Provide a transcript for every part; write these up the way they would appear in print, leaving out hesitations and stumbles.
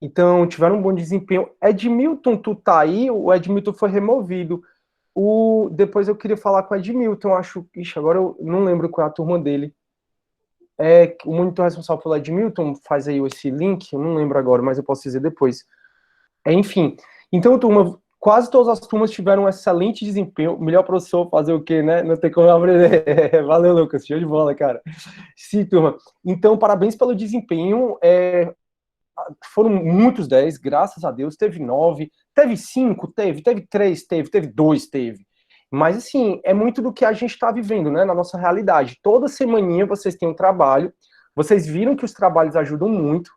Então, tiveram um bom desempenho. Edmilton, tu tá aí? O Edmilton foi removido. Depois eu queria falar com o Edmilton, acho. Ixi, agora eu não lembro qual é a turma dele. O monitor responsável pelo Edmilton faz aí esse link, eu não lembro agora, mas eu posso dizer depois. Enfim, então, turma, quase todas as turmas tiveram um excelente desempenho. Melhor professor fazer o quê, né? Não tem como aprender. Valeu, Lucas, show de bola, cara. Sim, turma. Então, parabéns pelo desempenho. Foram muitos 10, graças a Deus. Teve 9, teve 5, teve 3, teve 2, teve. Mas, assim, é muito do que a gente está vivendo, né, na nossa realidade. Toda semaninha vocês têm um trabalho, vocês viram que os trabalhos ajudam muito,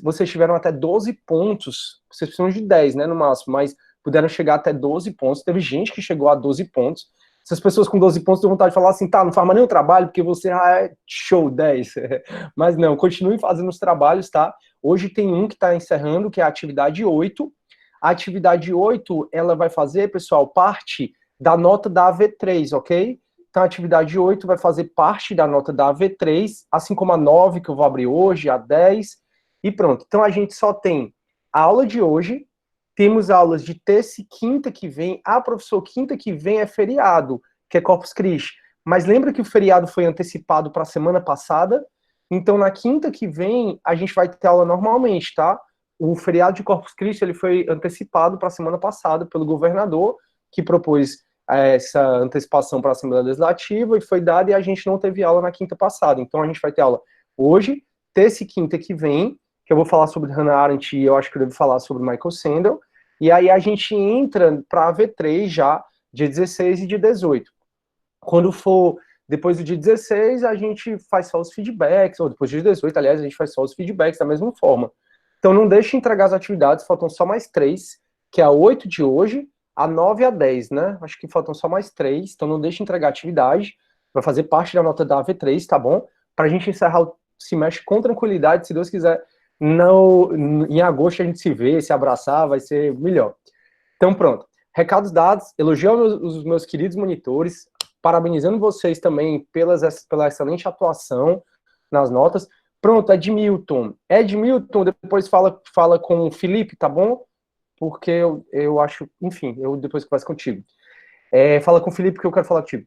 vocês tiveram até 12 pontos, vocês precisam de 10, né, no máximo, mas puderam chegar até 12 pontos, teve gente que chegou a 12 pontos, essas pessoas com 12 pontos têm vontade de falar assim, tá, não faz mais nenhum trabalho, porque você é show, 10. Mas não, continue fazendo os trabalhos, tá? Hoje tem um que está encerrando, que é a atividade 8. A atividade 8, ela vai fazer, pessoal, parte da nota da AV3, ok? Então a atividade 8 vai fazer parte da nota da AV3, assim como a 9 que eu vou abrir hoje, a 10, e pronto. Então a gente só tem a aula de hoje, temos aulas de terça e quinta que vem. Ah, professor, quinta que vem é feriado, que é Corpus Christi. Mas lembra que o feriado foi antecipado para a semana passada? Então, na quinta que vem, a gente vai ter aula normalmente, tá? O feriado de Corpus Christi ele foi antecipado para a semana passada pelo governador, que propôs essa antecipação para a Assembleia Legislativa, e foi dada, e a gente não teve aula na quinta passada. Então, a gente vai ter aula hoje, terça e quinta que vem, que eu vou falar sobre Hannah Arendt, e eu acho que eu devo falar sobre Michael Sandel, e aí a gente entra para a V3 já, dia 16 e dia 18. Quando for depois do dia 16, a gente faz só os feedbacks, ou depois do dia 18, aliás, a gente faz só os feedbacks da mesma forma. Então não deixe de entregar as atividades, faltam só mais 3, que é a 8 de hoje, a 9 e a 10, né? Acho que faltam só mais 3, então não deixe de entregar a atividade, vai fazer parte da nota da AV3, tá bom? Para a gente encerrar o semestre com tranquilidade, se Deus quiser, em agosto a gente se vê, se abraçar, vai ser melhor. Então pronto, recados dados, elogio os meus queridos monitores, parabenizando vocês também pela excelente atuação nas notas. Pronto, Edmilton. Edmilton, depois fala com o Felipe, tá bom? Porque eu acho, enfim, eu depois converso contigo. Fala com o Felipe que eu quero falar contigo.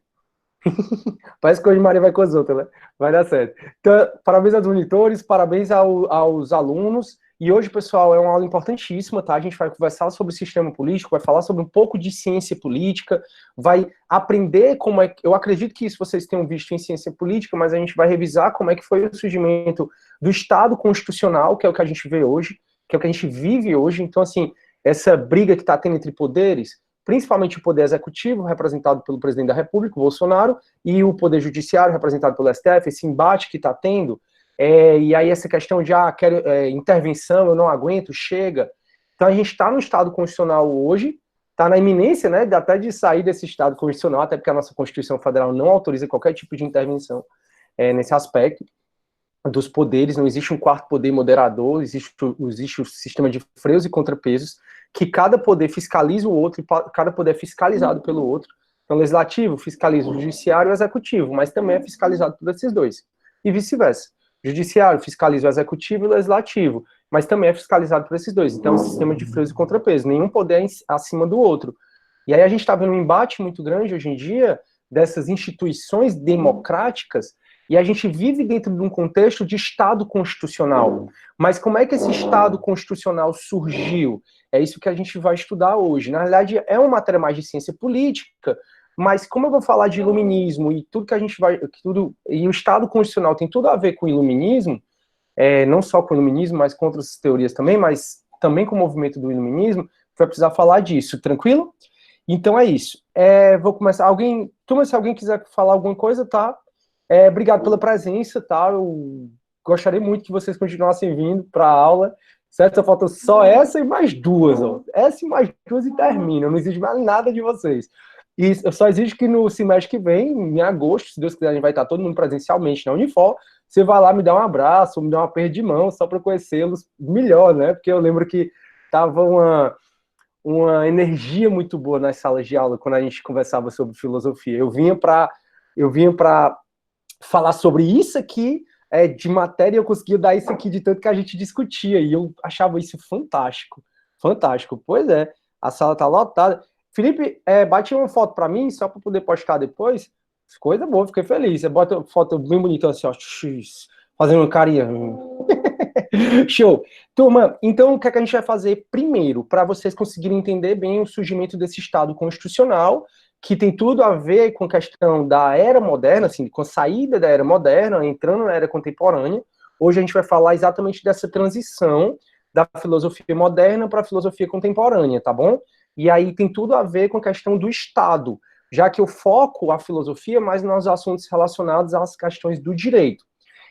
Parece que hoje Maria vai com as outras, né? Vai dar certo. Então, parabéns aos monitores, parabéns aos alunos. E hoje, pessoal, é uma aula importantíssima, tá? A gente vai conversar sobre o sistema político, vai falar sobre um pouco de ciência política, vai aprender como é que... Eu acredito que isso vocês tenham visto em ciência política, mas a gente vai revisar como é que foi o surgimento do Estado Constitucional, que é o que a gente vê hoje, que é o que a gente vive hoje. Então, assim, essa briga que está tendo entre poderes, principalmente o poder executivo, representado pelo presidente da República, o Bolsonaro, e o poder judiciário, representado pelo STF, esse embate que está tendo, e aí essa questão de, quero intervenção, eu não aguento, chega. Então a gente está no Estado Constitucional hoje, está na iminência, né, até de sair desse Estado Constitucional, até porque a nossa Constituição Federal não autoriza qualquer tipo de intervenção nesse aspecto dos poderes, não existe um quarto poder moderador, existe o sistema de freios e contrapesos, que cada poder fiscaliza o outro, e cada poder é fiscalizado pelo outro. Então, o legislativo fiscaliza o judiciário e o executivo, mas também é fiscalizado por esses dois. E vice-versa. O judiciário fiscaliza o executivo e o legislativo, mas também é fiscalizado por esses dois. Então, é um sistema de freios e contrapesos. Nenhum poder é acima do outro. E aí a gente está vendo um embate muito grande hoje em dia dessas instituições democráticas, e a gente vive dentro de um contexto de Estado constitucional. Mas como é que esse Estado constitucional surgiu? É isso que a gente vai estudar hoje. Na realidade, é uma matéria mais de ciência política, mas como eu vou falar de iluminismo e tudo que a gente vai... e o Estado constitucional tem tudo a ver com o iluminismo, não só com o iluminismo, mas com outras teorias também, mas também com o movimento do iluminismo, vai precisar falar disso, tranquilo? Então é isso. Vou começar. Turma, se alguém quiser falar alguma coisa, tá? Obrigado pela presença, tá? Eu gostaria muito que vocês continuassem vindo para a aula, certo? Só falta só essa e mais duas, ó. Essa e mais duas e termina. Eu não exijo mais nada de vocês. E eu só exijo que no semestre que vem, em agosto, se Deus quiser, a gente vai estar todo mundo presencialmente na Unifor. Você vai lá me dar um abraço, me dar uma aperto de mão, só para conhecê-los melhor, né? Porque eu lembro que tava uma energia muito boa nas salas de aula quando a gente conversava sobre filosofia. Eu vinha para falar sobre isso aqui, de matéria, eu conseguia dar isso aqui de tanto que a gente discutia, e eu achava isso fantástico. Fantástico. Pois é, a sala tá lotada. Felipe, bate uma foto para mim, só para poder postar depois. Coisa boa, fiquei feliz. Você bota foto bem bonita assim, ó, fazendo um carinha. Show. Turma, então o que é que a gente vai fazer primeiro, para vocês conseguirem entender bem o surgimento desse Estado constitucional, que tem tudo a ver com a questão da era moderna, assim, com a saída da era moderna, entrando na era contemporânea. Hoje a gente vai falar exatamente dessa transição da filosofia moderna para a filosofia contemporânea, tá bom? E aí tem tudo a ver com a questão do Estado, já que eu foco a filosofia mais nos assuntos relacionados às questões do direito.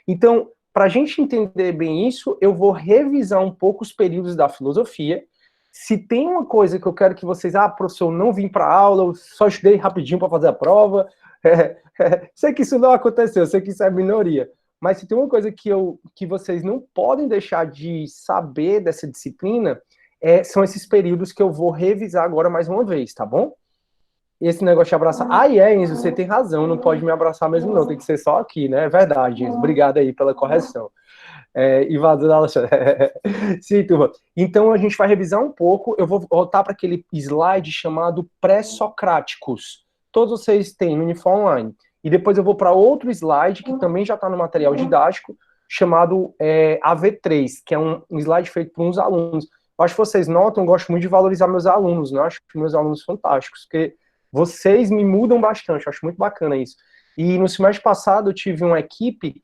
Então, para a gente entender bem isso, eu vou revisar um pouco os períodos da filosofia. Se tem uma coisa que eu quero que vocês... professor, eu não vim para a aula, eu só estudei rapidinho para fazer a prova. Sei que isso não aconteceu, sei que isso é minoria. Mas se tem uma coisa que vocês não podem deixar de saber dessa disciplina, são esses períodos que eu vou revisar agora mais uma vez, tá bom? Esse negócio de abraçar. Enzo, você tem razão, não pode me abraçar mesmo, não, tem que ser só aqui, né? É verdade, Enzo. Obrigado aí pela correção. Ivador Alexandre. Sim, turma. Então a gente vai revisar um pouco. Eu vou voltar para aquele slide chamado pré-socráticos. Todos vocês têm no Unifor Online. E depois eu vou para outro slide, que também já está no material didático, chamado AV3, que é um slide feito por uns alunos. Eu acho que vocês notam, eu gosto muito de valorizar meus alunos, né? Eu acho meus alunos fantásticos, porque vocês me mudam bastante, eu acho muito bacana isso. E no semestre passado eu tive uma equipe,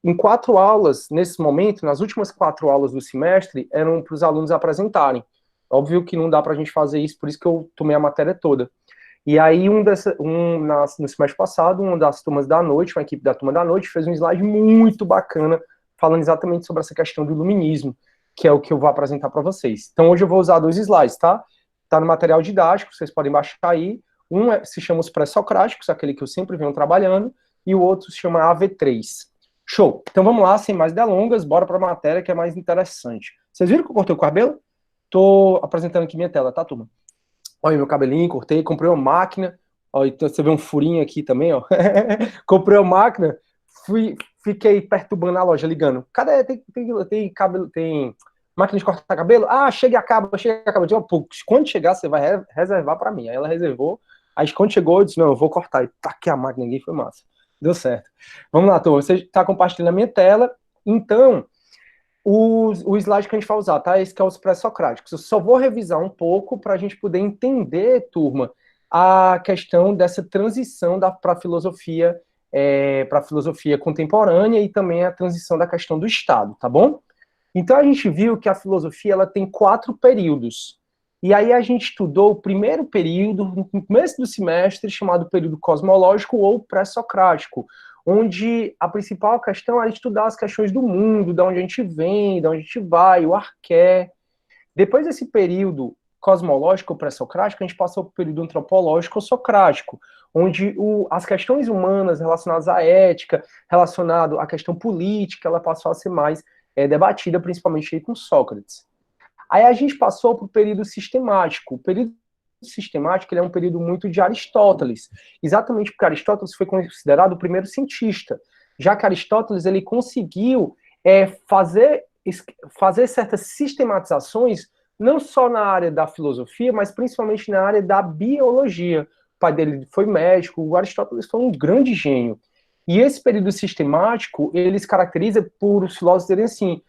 em 4 aulas, nesse momento, nas últimas 4 aulas do semestre, eram para os alunos apresentarem. Óbvio que não dá para a gente fazer isso, por isso que eu tomei a matéria toda. E aí, no semestre passado, uma das turmas da noite, uma equipe da turma da noite, fez um slide muito bacana, falando exatamente sobre essa questão do iluminismo, que é o que eu vou apresentar para vocês. Então, hoje eu vou usar 2 slides, tá? Tá no material didático, vocês podem baixar aí. Um se chama os pré-socráticos, aquele que eu sempre venho trabalhando, e o outro se chama AV3. Show! Então vamos lá, sem mais delongas, bora para a matéria que é mais interessante. Vocês viram que eu cortei o cabelo? Tô apresentando aqui minha tela, tá, turma? Olha meu cabelinho, cortei, comprei uma máquina. Olha, então você vê um furinho aqui também, ó. Comprei uma máquina, fiquei perturbando a loja, ligando. Cadê? Tem cabelo, tem máquina de cortar cabelo? Chega e acaba. Eu digo, pô, quando chegar, você vai reservar para mim. Aí ela reservou. Aí quando chegou, eu disse, não, eu vou cortar. E taquei a máquina, ninguém foi massa. Deu certo. Vamos lá, turma. Você está compartilhando a minha tela. Então, o slide que a gente vai usar, tá? Esse que é os pré-socráticos. Eu só vou revisar um pouco para a gente poder entender, turma, a questão dessa transição para a filosofia contemporânea e também a transição da questão do Estado, tá bom? Então a gente viu que a filosofia ela tem 4 períodos. E aí a gente estudou o primeiro período, no começo do semestre, chamado período cosmológico ou pré-socrático, onde a principal questão era estudar as questões do mundo, de onde a gente vem, de onde a gente vai, o arqué. Depois desse período cosmológico ou pré-socrático, a gente passou para o período antropológico ou socrático, onde as questões humanas relacionadas à ética, relacionado à questão política, ela passou a ser mais debatida, principalmente aí com Sócrates. Aí a gente passou para o período sistemático. O período sistemático ele é um período muito de Aristóteles, exatamente porque Aristóteles foi considerado o primeiro cientista, já que Aristóteles ele conseguiu fazer certas sistematizações, não só na área da filosofia, mas principalmente na área da biologia. O pai dele foi médico, o Aristóteles foi um grande gênio. E esse período sistemático, ele se caracteriza por os filósofos dizerem assim,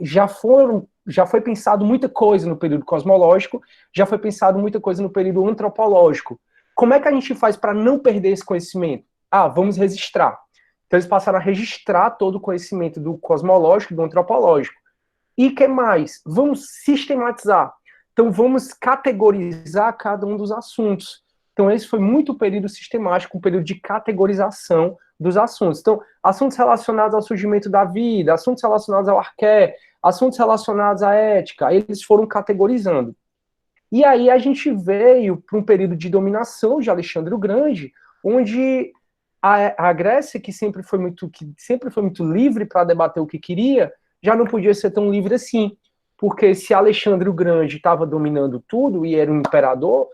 já foi pensado muita coisa no período cosmológico, já foi pensado muita coisa no período antropológico. Como é que a gente faz para não perder esse conhecimento? Vamos registrar. Então eles passaram a registrar todo o conhecimento do cosmológico e do antropológico. E o que mais? Vamos sistematizar. Então vamos categorizar cada um dos assuntos. Então esse foi muito o período sistemático, um período de categorização dos assuntos. Então, assuntos relacionados ao surgimento da vida, assuntos relacionados ao arqué, assuntos relacionados à ética, eles foram categorizando. E aí a gente veio para um período de dominação de Alexandre o Grande, onde a Grécia, que sempre foi muito livre para debater o que queria, já não podia ser tão livre assim. Porque se Alexandre o Grande estava dominando tudo e era um imperador,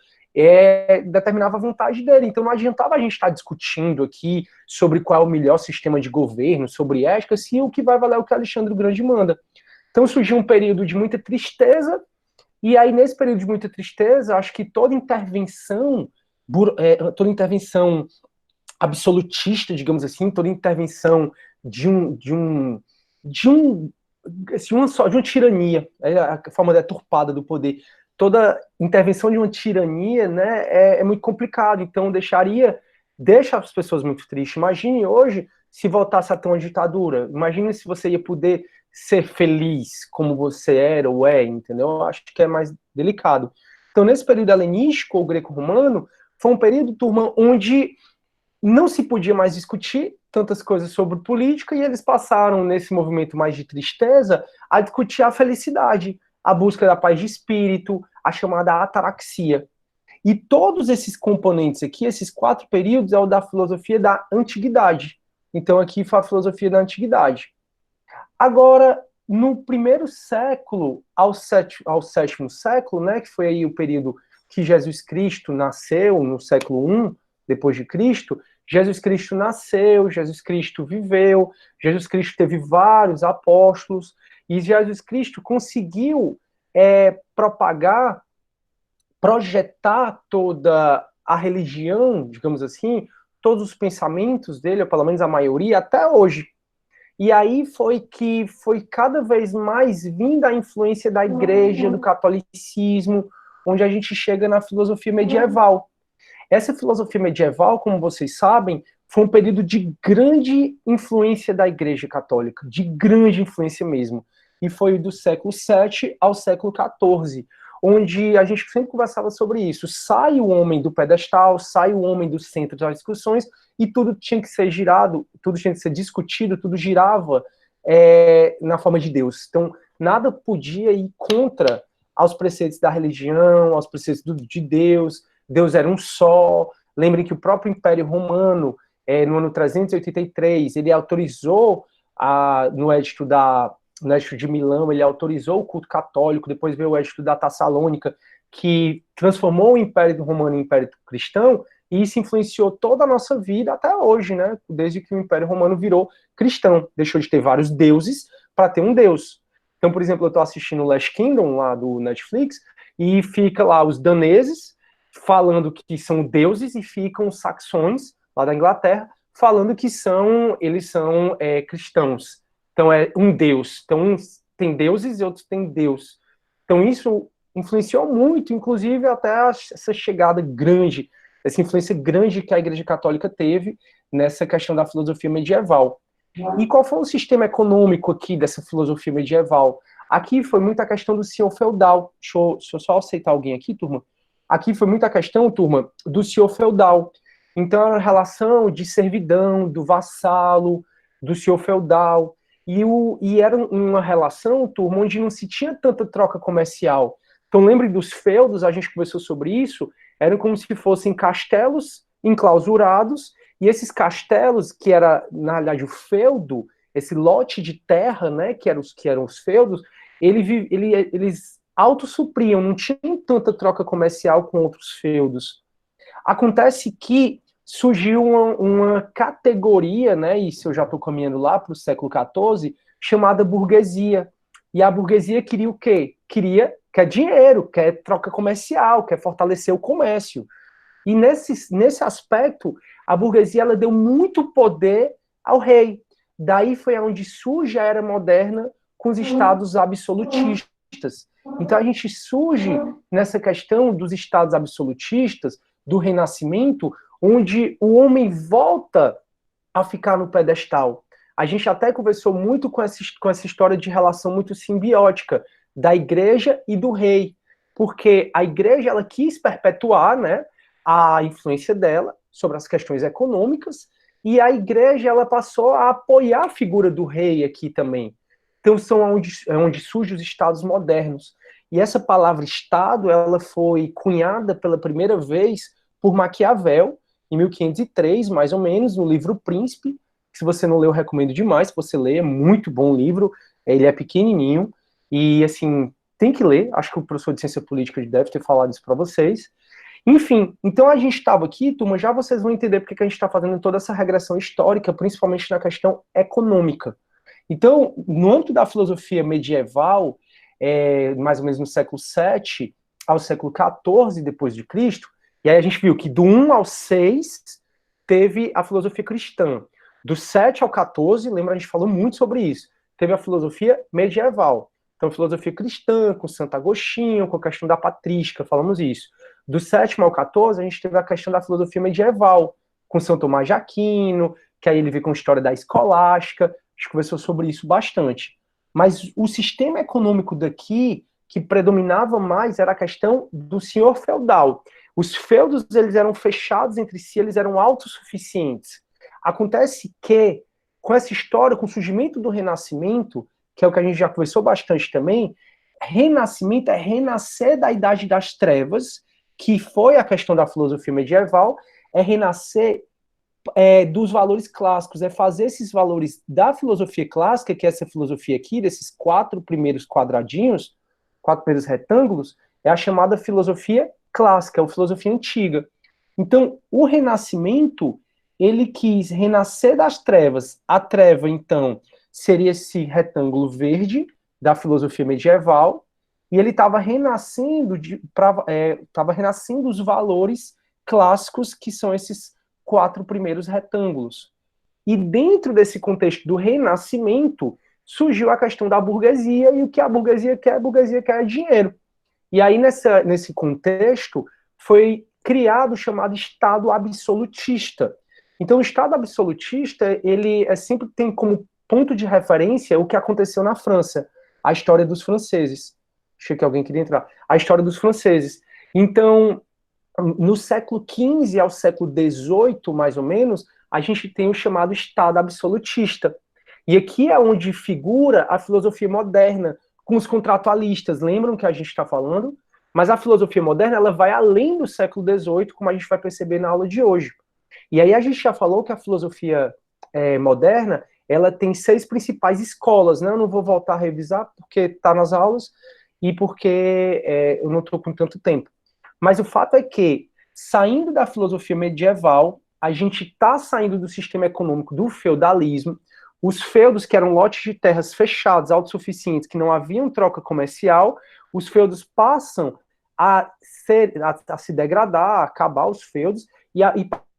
determinava a vontade dele. Então não adiantava a gente estar discutindo aqui sobre qual é o melhor sistema de governo, sobre ética, se o que vai valer é o que Alexandre o Grande manda. Então surgiu um período de muita tristeza, e aí nesse período de muita tristeza, acho que toda intervenção absolutista, digamos assim, toda intervenção de uma tirania, a forma deturpada do poder, toda intervenção de uma tirania, né, é muito complicado. Então deixa as pessoas muito tristes. Imagine hoje se voltasse a ter uma ditadura. Imagine se você ia poder ser feliz como você era ou entendeu? Eu acho que é mais delicado. Então, nesse período helenístico ou greco-romano, foi um período, turma, onde não se podia mais discutir tantas coisas sobre política, e eles passaram, nesse movimento mais de tristeza, a discutir a felicidade, a busca da paz de espírito, a chamada ataraxia. E todos esses componentes aqui, esses 4 períodos, é o da filosofia da antiguidade. Então aqui foi a filosofia da antiguidade. Agora, no primeiro século ao sétimo século, né, que foi aí o período que Jesus Cristo nasceu, no século I depois de Cristo, Jesus Cristo nasceu, Jesus Cristo viveu, Jesus Cristo teve vários apóstolos, e Jesus Cristo conseguiu propagar, projetar toda a religião, digamos assim, todos os pensamentos dele, ou pelo menos a maioria, até hoje. E aí foi que foi cada vez mais vinda a influência da igreja, do catolicismo, onde a gente chega na filosofia medieval. Essa filosofia medieval, como vocês sabem, foi um período de grande influência da Igreja Católica, de grande influência mesmo. E foi do século VII ao século XIV, onde a gente sempre conversava sobre isso. Sai o homem do pedestal, sai o homem do centro das discussões, e tudo tinha que ser girado, tudo tinha que ser discutido, tudo girava na forma de Deus. Então, nada podia ir contra aos preceitos da religião, aos preceitos de Deus. Deus era um só. Lembrem que o próprio Império Romano, no ano 383, ele autorizou, no Edito de Milão, ele autorizou o culto católico. Depois veio o Edito da Tessalônica, que transformou o Império Romano em Império Cristão, e isso influenciou toda a nossa vida até hoje, né? Desde que o Império Romano virou cristão. Deixou de ter vários deuses para ter um Deus. Então, por exemplo, eu estou assistindo o Last Kingdom, lá do Netflix, e fica lá os daneses falando que são deuses, e ficam os saxões, lá da Inglaterra, falando que eles são cristãos. Então é um deus. Então uns têm deuses e outros têm Deus. Então isso influenciou muito, inclusive até essa chegada grande, essa influência grande que a Igreja Católica teve nessa questão da filosofia medieval. E qual foi o sistema econômico aqui dessa filosofia medieval? Aqui foi muita questão do senhor feudal. Deixa eu só aceitar alguém aqui, turma. Aqui foi muita questão, turma, do senhor feudal. Então, era a relação de servidão, do vassalo, do senhor feudal. E era uma relação, turma, onde não se tinha tanta troca comercial. Então, lembre dos feudos, a gente conversou sobre isso, eram como se fossem castelos enclausurados, e esses castelos, que era, na realidade, o feudo, esse lote de terra, né, que eram os feudos, eles autossupriam, não tinha tanta troca comercial com outros feudos. Acontece que surgiu uma categoria, né, e isso eu já estou caminhando lá para o século XIV, chamada burguesia. E a burguesia queria o quê? Quer dinheiro, quer troca comercial, quer fortalecer o comércio. E nesse aspecto, a burguesia ela deu muito poder ao rei. Daí foi onde surge a Era Moderna com os estados absolutistas. Então a gente surge nessa questão dos estados absolutistas, do Renascimento, onde o homem volta a ficar no pedestal. A gente até conversou muito com essa história de relação muito simbiótica da igreja e do rei, porque a igreja ela quis perpetuar, né, a influência dela sobre as questões econômicas, e a igreja ela passou a apoiar a figura do rei aqui também. Então são onde surgem os estados modernos. E essa palavra Estado, ela foi cunhada pela primeira vez por Maquiavel, em 1503, mais ou menos, no livro Príncipe, que se você não leu, eu recomendo demais que você leia, é muito bom livro, ele é pequenininho, e assim, tem que ler, acho que o professor de Ciência Política deve ter falado isso para vocês. Enfim, então a gente estava aqui, turma, já vocês vão entender porque que a gente está fazendo toda essa regressão histórica, principalmente na questão econômica. Então, no âmbito da filosofia medieval, mais ou menos no século VII ao século XIV depois de Cristo, e aí a gente viu que do 1 ao 6 teve a filosofia cristã. Do 7 ao 14, lembra, a gente falou muito sobre isso, teve a filosofia medieval. Então, filosofia cristã, com Santo Agostinho, com a questão da patrística, falamos isso. Do 7 ao 14, a gente teve a questão da filosofia medieval, com São Tomás de Aquino, que aí ele veio com a história da escolástica, a gente conversou sobre isso bastante. Mas o sistema econômico daqui, que predominava mais, era a questão do senhor feudal. Os feudos, eles eram fechados entre si, eles eram autossuficientes. Acontece que, com essa história, com o surgimento do Renascimento, que é o que a gente já conversou bastante também, renascimento é renascer da Idade das Trevas, que foi a questão da filosofia medieval, é renascer dos valores clássicos, é fazer esses valores da filosofia clássica, que é essa filosofia aqui, desses 4 primeiros quadradinhos, 4 primeiros retângulos, é a chamada filosofia clássica, ou filosofia antiga. Então, o Renascimento, ele quis renascer das trevas. A treva, então, seria esse retângulo verde da filosofia medieval, e ele estava renascendo, renascendo os valores clássicos, que são esses 4 primeiros retângulos. E dentro desse contexto do Renascimento, surgiu a questão da burguesia, e o que a burguesia quer? A burguesia quer dinheiro. E aí, nesse contexto, foi criado o chamado Estado absolutista. Então, o Estado absolutista, ele sempre tem como ponto de referência o que aconteceu na França, a história dos franceses. Achei que alguém queria entrar. A história dos franceses. Então, no século XV ao século XVIII, mais ou menos, a gente tem o chamado Estado absolutista. E aqui é onde figura a filosofia moderna, com os contratualistas. Lembram que a gente está falando? Mas a filosofia moderna, ela vai além do século XVIII, como a gente vai perceber na aula de hoje. E aí a gente já falou que a filosofia moderna, ela tem 6 principais escolas, né? Eu não vou voltar a revisar, porque está nas aulas, e porque eu não estou com tanto tempo. Mas o fato é que, saindo da filosofia medieval, a gente está saindo do sistema econômico do feudalismo. Os feudos, que eram lotes de terras fechados, autossuficientes, que não haviam troca comercial, os feudos passam a se degradar, a acabar os feudos, e a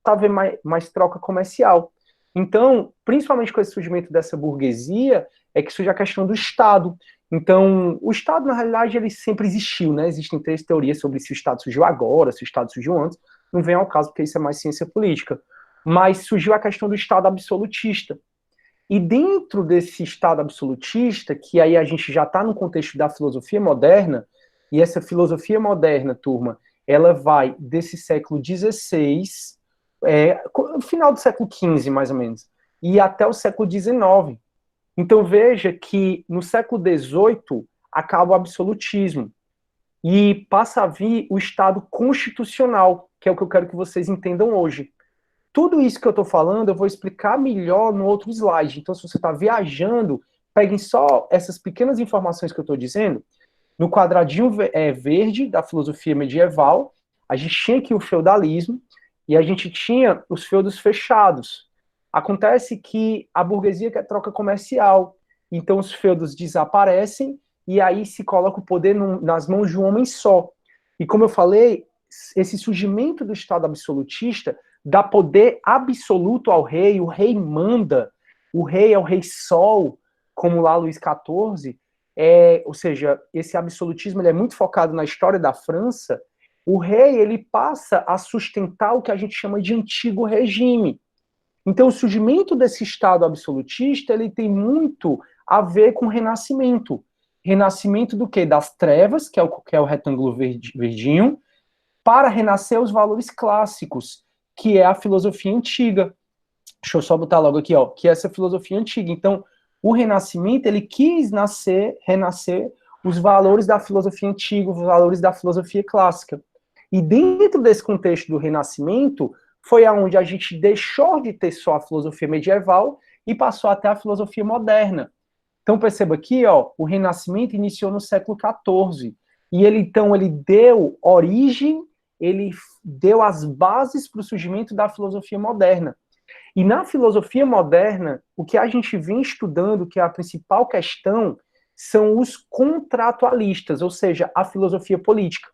haver mais troca comercial. Então, principalmente com esse surgimento dessa burguesia, é que surge a questão do Estado. Então, o Estado, na realidade, ele sempre existiu, né? Existem 3 teorias sobre se o Estado surgiu agora, se o Estado surgiu antes. Não vem ao caso, porque isso é mais ciência política. Mas surgiu a questão do Estado absolutista. E dentro desse Estado absolutista, que aí a gente já está no contexto da filosofia moderna, e essa filosofia moderna, turma, ela vai desse século XVI, final do século XV, mais ou menos, e até o século XIX. Então veja que no século XVIII acaba o absolutismo e passa a vir o Estado constitucional, que é o que eu quero que vocês entendam hoje. Tudo isso que eu estou falando eu vou explicar melhor no outro slide. Então, se você está viajando, peguem só essas pequenas informações que eu estou dizendo. No quadradinho verde da filosofia medieval, a gente tinha aqui o feudalismo e a gente tinha os feudos fechados. Acontece que a burguesia quer troca comercial, então os feudos desaparecem e aí se coloca o poder nas mãos de um homem só. E como eu falei, esse surgimento do Estado absolutista dá poder absoluto ao rei, o rei manda, o rei é o rei sol, como lá Luís XIV, ou seja, esse absolutismo ele é muito focado na história da França. O rei ele passa a sustentar o que a gente chama de antigo regime. Então, o surgimento desse Estado absolutista, ele tem muito a ver com o Renascimento. Renascimento do quê? Das trevas, que é o retângulo verdinho, para renascer os valores clássicos, que é a filosofia antiga. Deixa eu só botar logo aqui, ó, que é essa filosofia antiga. Então, o Renascimento, ele quis renascer os valores da filosofia antiga, os valores da filosofia clássica. E dentro desse contexto do Renascimento, foi aonde a gente deixou de ter só a filosofia medieval e passou até a filosofia moderna. Então, perceba aqui, ó, o Renascimento iniciou no século XIV. E ele, então, ele deu origem ele deu as bases para o surgimento da filosofia moderna. E na filosofia moderna, o que a gente vem estudando, que é a principal questão, são os contratualistas, ou seja, a filosofia política.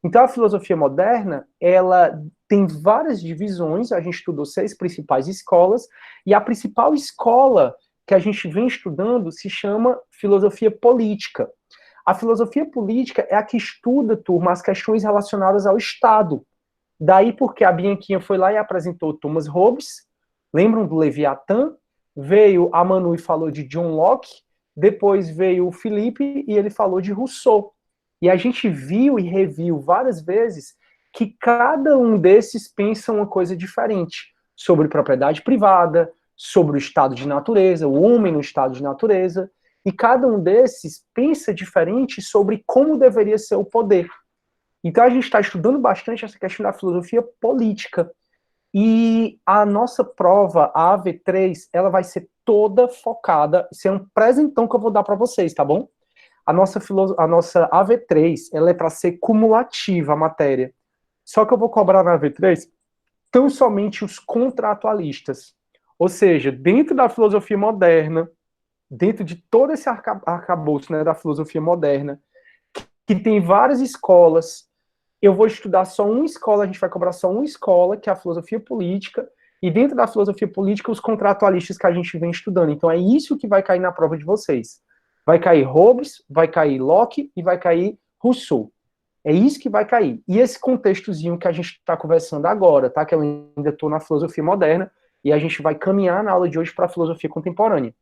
Então, a filosofia moderna, ela tem várias divisões, a gente estudou 6 principais escolas, e a principal escola que a gente vem estudando se chama filosofia política. A filosofia política é a que estuda, turma, as questões relacionadas ao Estado. Daí porque a Bianquinha foi lá e apresentou Thomas Hobbes, lembram do Leviatã? Veio a Manu e falou de John Locke, depois veio o Felipe e ele falou de Rousseau. E a gente viu e reviu várias vezes que cada um desses pensa uma coisa diferente sobre propriedade privada, sobre o estado de natureza, o homem no estado de natureza, e cada um desses pensa diferente sobre como deveria ser o poder. Então a gente está estudando bastante essa questão da filosofia política. E a nossa prova, a AV3, ela vai ser toda focada, isso é um presentão que eu vou dar para vocês, tá bom? A nossa AV3, ela é para ser cumulativa a matéria. Só que eu vou cobrar na AV3 tão somente os contratualistas. Ou seja, dentro da filosofia moderna, dentro de todo esse arcabouço, né, da filosofia moderna, que tem várias escolas, eu vou estudar só uma escola, a gente vai cobrar só uma escola, que é a filosofia política, e dentro da filosofia política, os contratualistas que a gente vem estudando. Então é isso que vai cair na prova de vocês. Vai cair Hobbes, vai cair Locke e vai cair Rousseau. É isso que vai cair. E esse contextozinho que a gente está conversando agora, tá? Que eu ainda estou na filosofia moderna, e a gente vai caminhar na aula de hoje para a filosofia contemporânea.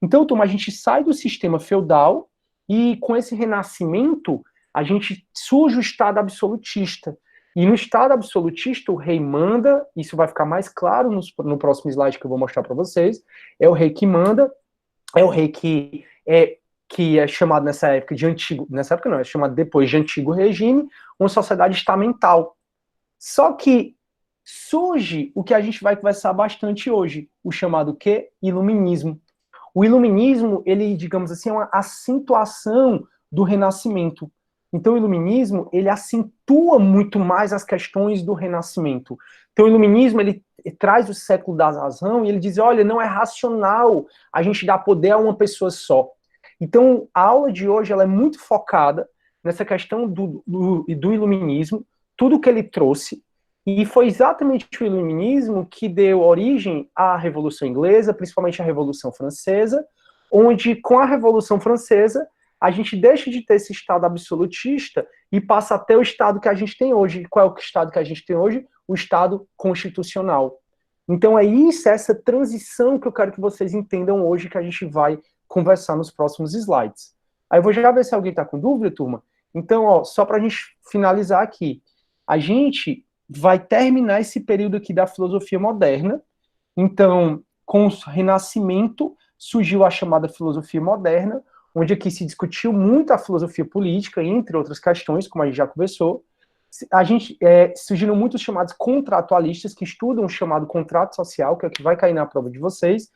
Então, turma, a gente sai do sistema feudal e com esse renascimento, a gente surge o Estado absolutista. E no Estado absolutista, o rei manda, isso vai ficar mais claro no próximo slide que eu vou mostrar para vocês, é o rei que manda, é o rei que é chamado nessa época de antigo, nessa época não, é chamado depois de antigo regime, uma sociedade estamental. Só que surge o que a gente vai conversar bastante hoje, o chamado quê? Iluminismo. O iluminismo, ele, digamos assim, é uma acentuação do renascimento. Então, o iluminismo, ele acentua muito mais as questões do renascimento. Então, o iluminismo, ele traz o século da razão e ele diz, olha, não é racional a gente dar poder a uma pessoa só. Então, a aula de hoje, ela é muito focada nessa questão do iluminismo, tudo que ele trouxe, e foi exatamente o iluminismo que deu origem à Revolução Inglesa, principalmente à Revolução Francesa, onde, com a Revolução Francesa, a gente deixa de ter esse Estado absolutista e passa a ter o Estado que a gente tem hoje. Qual é o Estado que a gente tem hoje? O Estado constitucional. Então é isso, essa transição que eu quero que vocês entendam hoje, que a gente vai conversar nos próximos slides. Aí eu vou já ver se alguém está com dúvida, turma. Então, ó, só para a gente finalizar aqui, a gente vai terminar esse período aqui da filosofia moderna. Então, com o Renascimento, surgiu a chamada filosofia moderna, onde aqui se discutiu muito a filosofia política, entre outras questões, como a gente já conversou. Surgiram muitos chamados contratualistas, que estudam o chamado contrato social, que é o que vai cair na prova de vocês,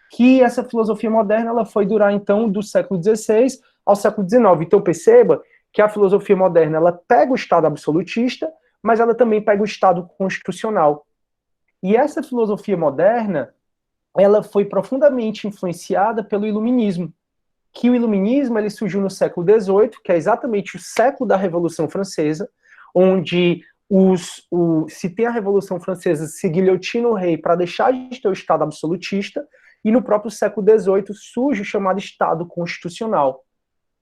que essa filosofia moderna ela foi durar, então, do século XVI ao século XIX. Então, perceba que a filosofia moderna ela pega o Estado absolutista, mas ela também pega o Estado constitucional. E essa filosofia moderna, ela foi profundamente influenciada pelo Iluminismo, que o Iluminismo ele surgiu no século XVIII, que é exatamente o século da Revolução Francesa, onde se tem a Revolução Francesa, se guilhotina o rei para deixar de ter o Estado absolutista, e no próprio século XVIII surge o chamado Estado Constitucional.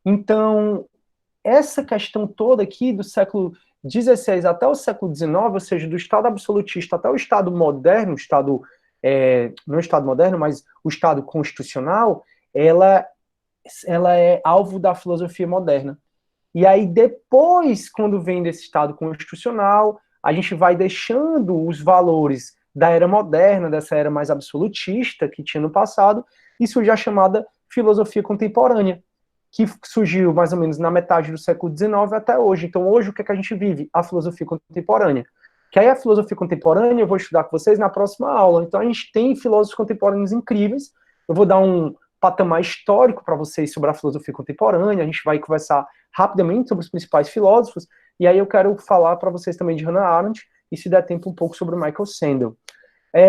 Então, essa questão toda aqui do século XVI até o século XIX, ou seja, do Estado absolutista até o Estado moderno, não o Estado moderno, mas o Estado constitucional, ela é alvo da filosofia moderna. E aí depois, quando vem desse Estado constitucional, a gente vai deixando os valores da era moderna, dessa era mais absolutista que tinha no passado, e surge a chamada filosofia contemporânea, que surgiu mais ou menos na metade do século XIX até hoje. Então hoje o que é que a gente vive? A filosofia contemporânea. Que aí a filosofia contemporânea eu vou estudar com vocês na próxima aula. Então a gente tem filósofos contemporâneos incríveis. Eu vou dar um patamar histórico para vocês sobre a filosofia contemporânea, a gente vai conversar rapidamente sobre os principais filósofos, e aí eu quero falar para vocês também de Hannah Arendt, e se der tempo um pouco sobre o Michael Sandel.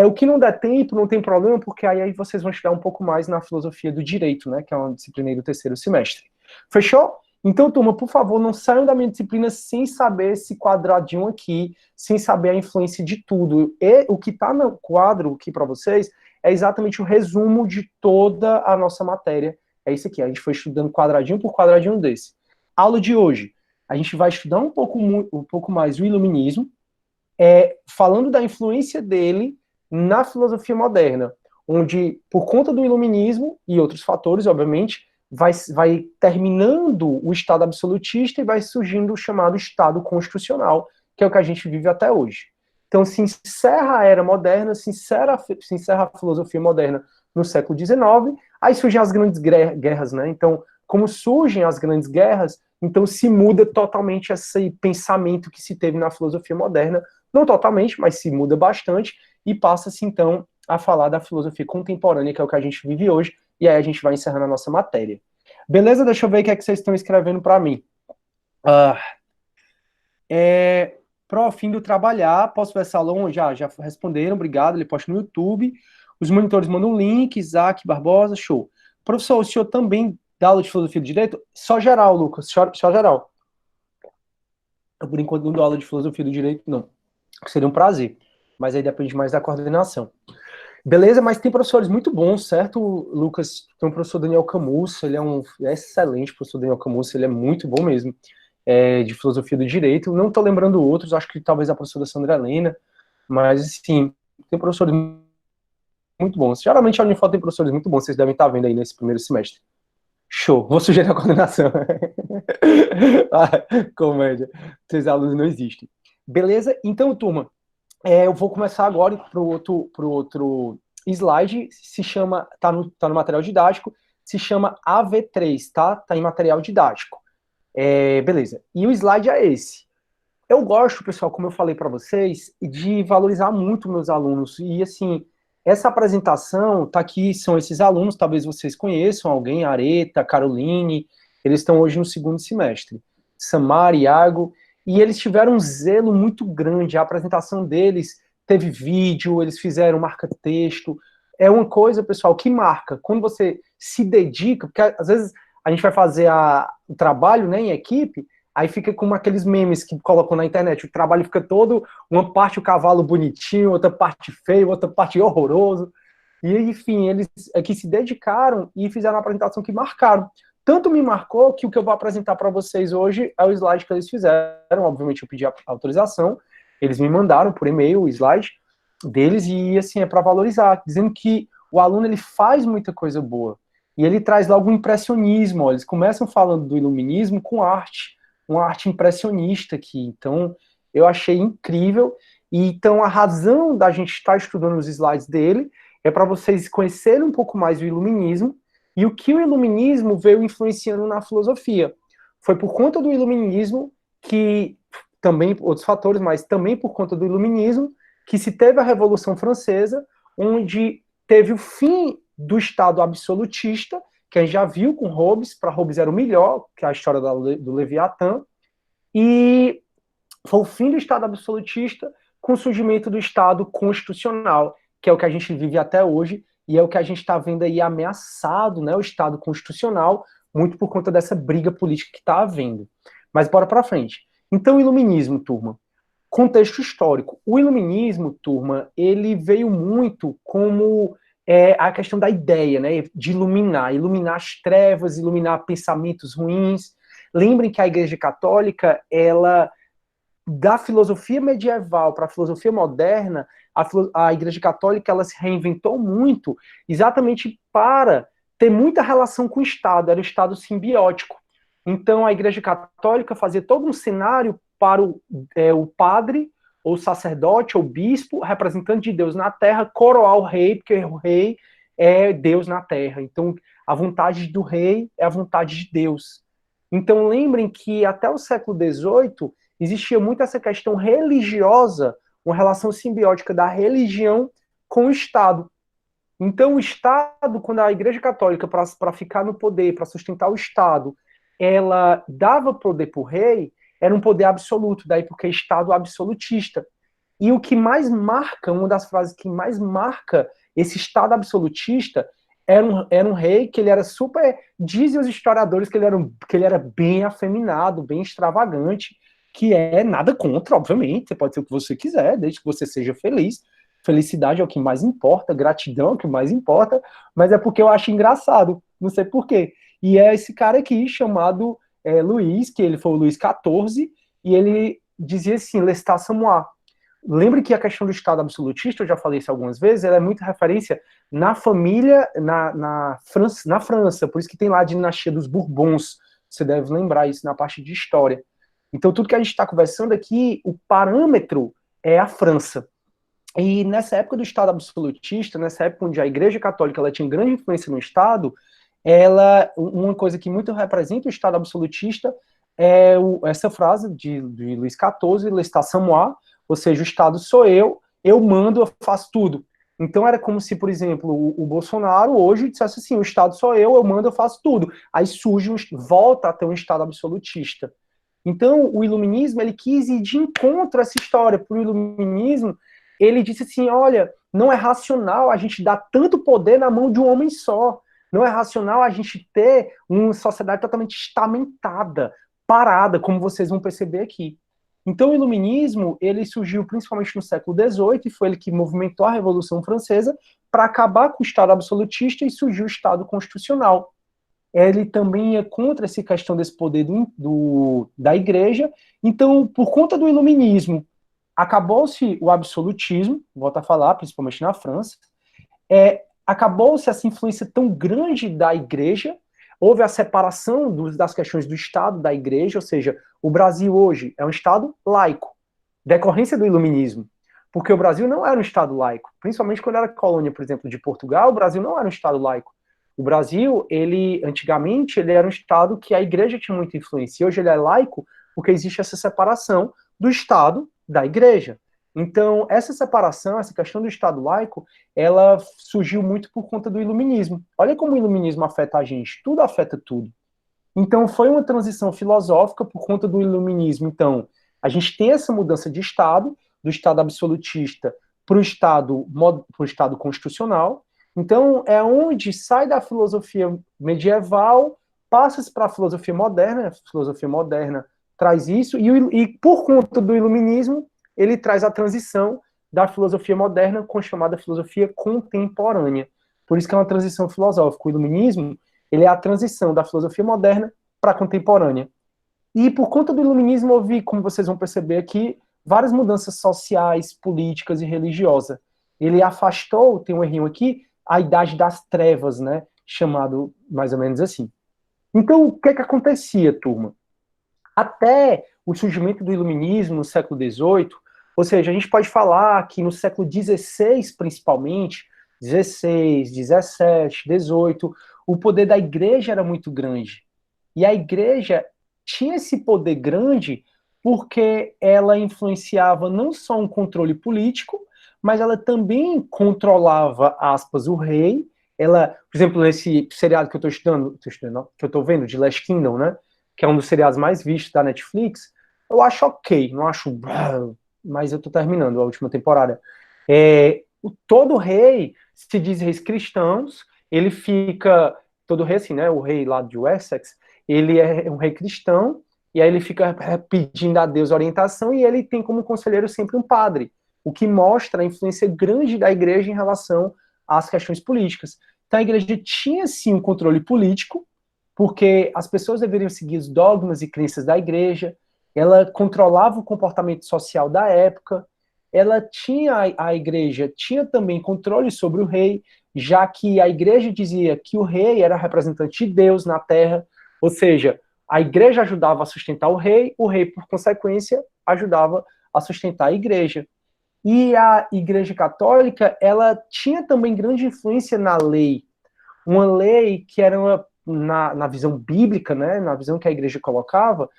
O que não der tempo, não tem problema, porque aí vocês vão estudar um pouco mais na filosofia do direito, né, que é uma disciplina aí do terceiro semestre. Fechou? Então, turma, por favor, não saiam da minha disciplina sem saber esse quadradinho aqui, sem saber a influência de tudo. E o que está no quadro aqui para vocês é exatamente o resumo de toda a nossa matéria. É isso aqui, a gente foi estudando quadradinho por quadradinho desse. Aula de hoje, a gente vai estudar um pouco mais o iluminismo, falando da influência dele na filosofia moderna, onde, por conta do iluminismo e outros fatores, obviamente, vai terminando o Estado absolutista e vai surgindo o chamado Estado constitucional, que é o que a gente vive até hoje. Então, se encerra a era moderna, se encerra a filosofia moderna no século XIX, aí surgem as grandes guerras, né? Então, como surgem as grandes guerras, então se muda totalmente esse pensamento que se teve na filosofia moderna, não totalmente, mas se muda bastante, e passa-se então a falar da filosofia contemporânea, que é o que a gente vive hoje, e aí a gente vai encerrando a nossa matéria. Beleza? Deixa eu ver o que é que vocês estão escrevendo para mim. Prof, indo trabalhar, posso ver salão? Já responderam, obrigado, ele posta no YouTube. Os monitores mandam um link, Isaac Barbosa, show. Professor, o senhor também dá aula de filosofia do direito? Só geral, Lucas, só geral. Eu, por enquanto, não dou aula de filosofia do direito, não. Seria um prazer, mas aí depende mais da coordenação. Beleza, mas tem professores muito bons, certo, Lucas? Tem o professor Daniel Camusso, ele é um excelente professor Daniel Camusso, ele é muito bom mesmo, de filosofia do direito. Não estou lembrando outros, acho que talvez a professora Sandra Helena, mas, sim, tem professores muito bons. Geralmente a Unifor tem professores muito bons, vocês devem estar vendo aí nesse primeiro semestre. Show, vou sugerir a coordenação. Comédia, 3 alunos não existem. Beleza? Então, turma, eu vou começar agora para o outro slide, se chama, tá no material didático, se chama AV3, tá? Tá em material didático. Beleza. E o slide é esse. Eu gosto, pessoal, como eu falei para vocês, de valorizar muito meus alunos. E, assim, essa apresentação tá aqui, são esses alunos, talvez vocês conheçam alguém, Areta, Caroline, eles estão hoje no segundo semestre. Samar, Iago, e eles tiveram um zelo muito grande. A apresentação deles teve vídeo, eles fizeram marca-texto. É uma coisa, pessoal, que marca. Quando você se dedica, porque às vezes a gente vai fazer o trabalho, né, em equipe, aí fica como aqueles memes que colocam na internet, o trabalho fica todo, uma parte o cavalo bonitinho, outra parte feio, outra parte horroroso. E, enfim, eles aqui se dedicaram e fizeram uma apresentação que marcaram. Tanto me marcou que o que eu vou apresentar para vocês hoje é o slide que eles fizeram. Obviamente, eu pedi a autorização, eles me mandaram por e-mail o slide deles e, assim, é para valorizar, dizendo que o aluno ele faz muita coisa boa. E ele traz logo o impressionismo. Ó, eles começam falando do iluminismo com arte, uma arte impressionista aqui. Então, eu achei incrível. E, então, a razão da gente estar estudando os slides dele é para vocês conhecerem um pouco mais o iluminismo e o que o iluminismo veio influenciando na filosofia. Foi por conta do iluminismo que, também outros fatores, mas também por conta do iluminismo, que se teve a Revolução Francesa, onde teve o fim do Estado absolutista, que a gente já viu com Hobbes, para Hobbes era o melhor, que é a história do Leviatã, e foi o fim do Estado absolutista com o surgimento do Estado constitucional, que é o que a gente vive até hoje, e é o que a gente está vendo aí ameaçado, né, o Estado constitucional, muito por conta dessa briga política que está havendo. Mas bora para frente. Então, o iluminismo, turma. Contexto histórico. O iluminismo, turma, ele veio muito como a questão da ideia, né, de iluminar as trevas, iluminar pensamentos ruins. Lembrem que a Igreja Católica, ela, da filosofia medieval para a filosofia moderna, a Igreja Católica ela se reinventou muito exatamente para ter muita relação com o Estado, era o Estado simbiótico. Então a Igreja Católica fazia todo um cenário para o padre, ou sacerdote, ou bispo, representante de Deus na terra, coroar o rei, porque o rei é Deus na terra. Então a vontade do rei é a vontade de Deus. Então lembrem que até o século XVIII existia muito essa questão religiosa, uma relação simbiótica da religião com o Estado. Então, o Estado, quando a Igreja Católica, para ficar no poder, para sustentar o Estado, ela dava poder para o rei, era um poder absoluto, daí porque é Estado absolutista. E o que mais marca, uma das frases que mais marca esse Estado absolutista era um rei que ele era super. Dizem os historiadores que ele era bem afeminado, bem extravagante, que é nada contra, obviamente. Você pode ser o que você quiser, desde que você seja feliz. Felicidade é o que mais importa, gratidão é o que mais importa, mas é porque eu acho engraçado, não sei porquê. E é esse cara aqui chamado Luís, que ele foi o Luís XIV, e ele dizia assim: Lestat Samoa. Lembre que a questão do Estado absolutista, eu já falei isso algumas vezes, ela é muita referência na família, na França, por isso que tem lá a dinastia dos Bourbons, você deve lembrar isso na parte de história. Então, tudo que a gente está conversando aqui, o parâmetro é a França. E nessa época do Estado absolutista, nessa época onde a Igreja Católica ela tinha grande influência no Estado, uma coisa que muito representa o Estado absolutista é essa frase de Luís XIV, Lestat Samoa, ou seja, o Estado sou eu mando, eu faço tudo. Então era como se, por exemplo, o Bolsonaro hoje dissesse assim, o Estado sou eu mando, eu faço tudo. Aí surge, volta a ter um Estado absolutista. Então o iluminismo, ele quis ir de encontro a essa história. Para o iluminismo, ele disse assim, olha, não é racional a gente dar tanto poder na mão de um homem só. Não é racional a gente ter uma sociedade totalmente estamentada, parada, como vocês vão perceber aqui. Então, o iluminismo, ele surgiu principalmente no século XVIII, e foi ele que movimentou a Revolução Francesa para acabar com o Estado absolutista e surgiu o Estado constitucional. Ele também é contra essa questão desse poder da igreja. Então, por conta do iluminismo, acabou-se o absolutismo, volto a falar, principalmente na França, acabou-se essa influência tão grande da igreja, houve a separação das questões do Estado, da igreja, ou seja, o Brasil hoje é um Estado laico, decorrência do iluminismo, porque o Brasil não era um Estado laico, principalmente quando era colônia, por exemplo, de Portugal, o Brasil não era um Estado laico. O Brasil, antigamente, ele era um Estado que a igreja tinha muita influência, e hoje ele é laico porque existe essa separação do Estado da igreja. Então, essa separação, essa questão do Estado laico, ela surgiu muito por conta do iluminismo. Olha como o iluminismo afeta a gente, tudo afeta tudo. Então, foi uma transição filosófica por conta do iluminismo. Então, a gente tem essa mudança de Estado, do Estado absolutista para o Estado constitucional. Então, é onde sai da filosofia medieval, passa-se para a filosofia moderna, a filosofia moderna traz isso, e por conta do iluminismo, ele traz a transição da filosofia moderna com a chamada filosofia contemporânea. Por isso que é uma transição filosófica. O iluminismo, ele é a transição da filosofia moderna para a contemporânea. E por conta do iluminismo, houve, como vocês vão perceber aqui, várias mudanças sociais, políticas e religiosas. Ele afastou, tem um errinho aqui, a idade das trevas, né? Chamado mais ou menos assim. Então, o que acontecia, turma? Até o surgimento do iluminismo no século XVIII, ou seja, a gente pode falar que no século XVI, principalmente, XVI, XVII, XVIII, o poder da igreja era muito grande. E a igreja tinha esse poder grande porque ela influenciava não só um controle político, mas ela também controlava, aspas, o rei. Ela, por exemplo, nesse seriado que eu que eu estou vendo, de Last Kingdom, né? Que é um dos seriados mais vistos da Netflix, eu acho ok, não acho, mas eu tô terminando a última temporada. Todo rei se diz reis cristãos, ele fica, todo rei assim, né, o rei lá de Wessex, ele é um rei cristão, e aí ele fica pedindo a Deus orientação, e ele tem como conselheiro sempre um padre, o que mostra a influência grande da igreja em relação às questões políticas. Então a igreja tinha sim um controle político, porque as pessoas deveriam seguir os dogmas e crenças da igreja, ela controlava o comportamento social da época, a igreja tinha também controle sobre o rei, já que a igreja dizia que o rei era representante de Deus na terra, ou seja, a igreja ajudava a sustentar o rei, por consequência, ajudava a sustentar a igreja. E a igreja católica, ela tinha também grande influência na lei, uma lei que era na visão bíblica, né, na visão que a igreja colocava,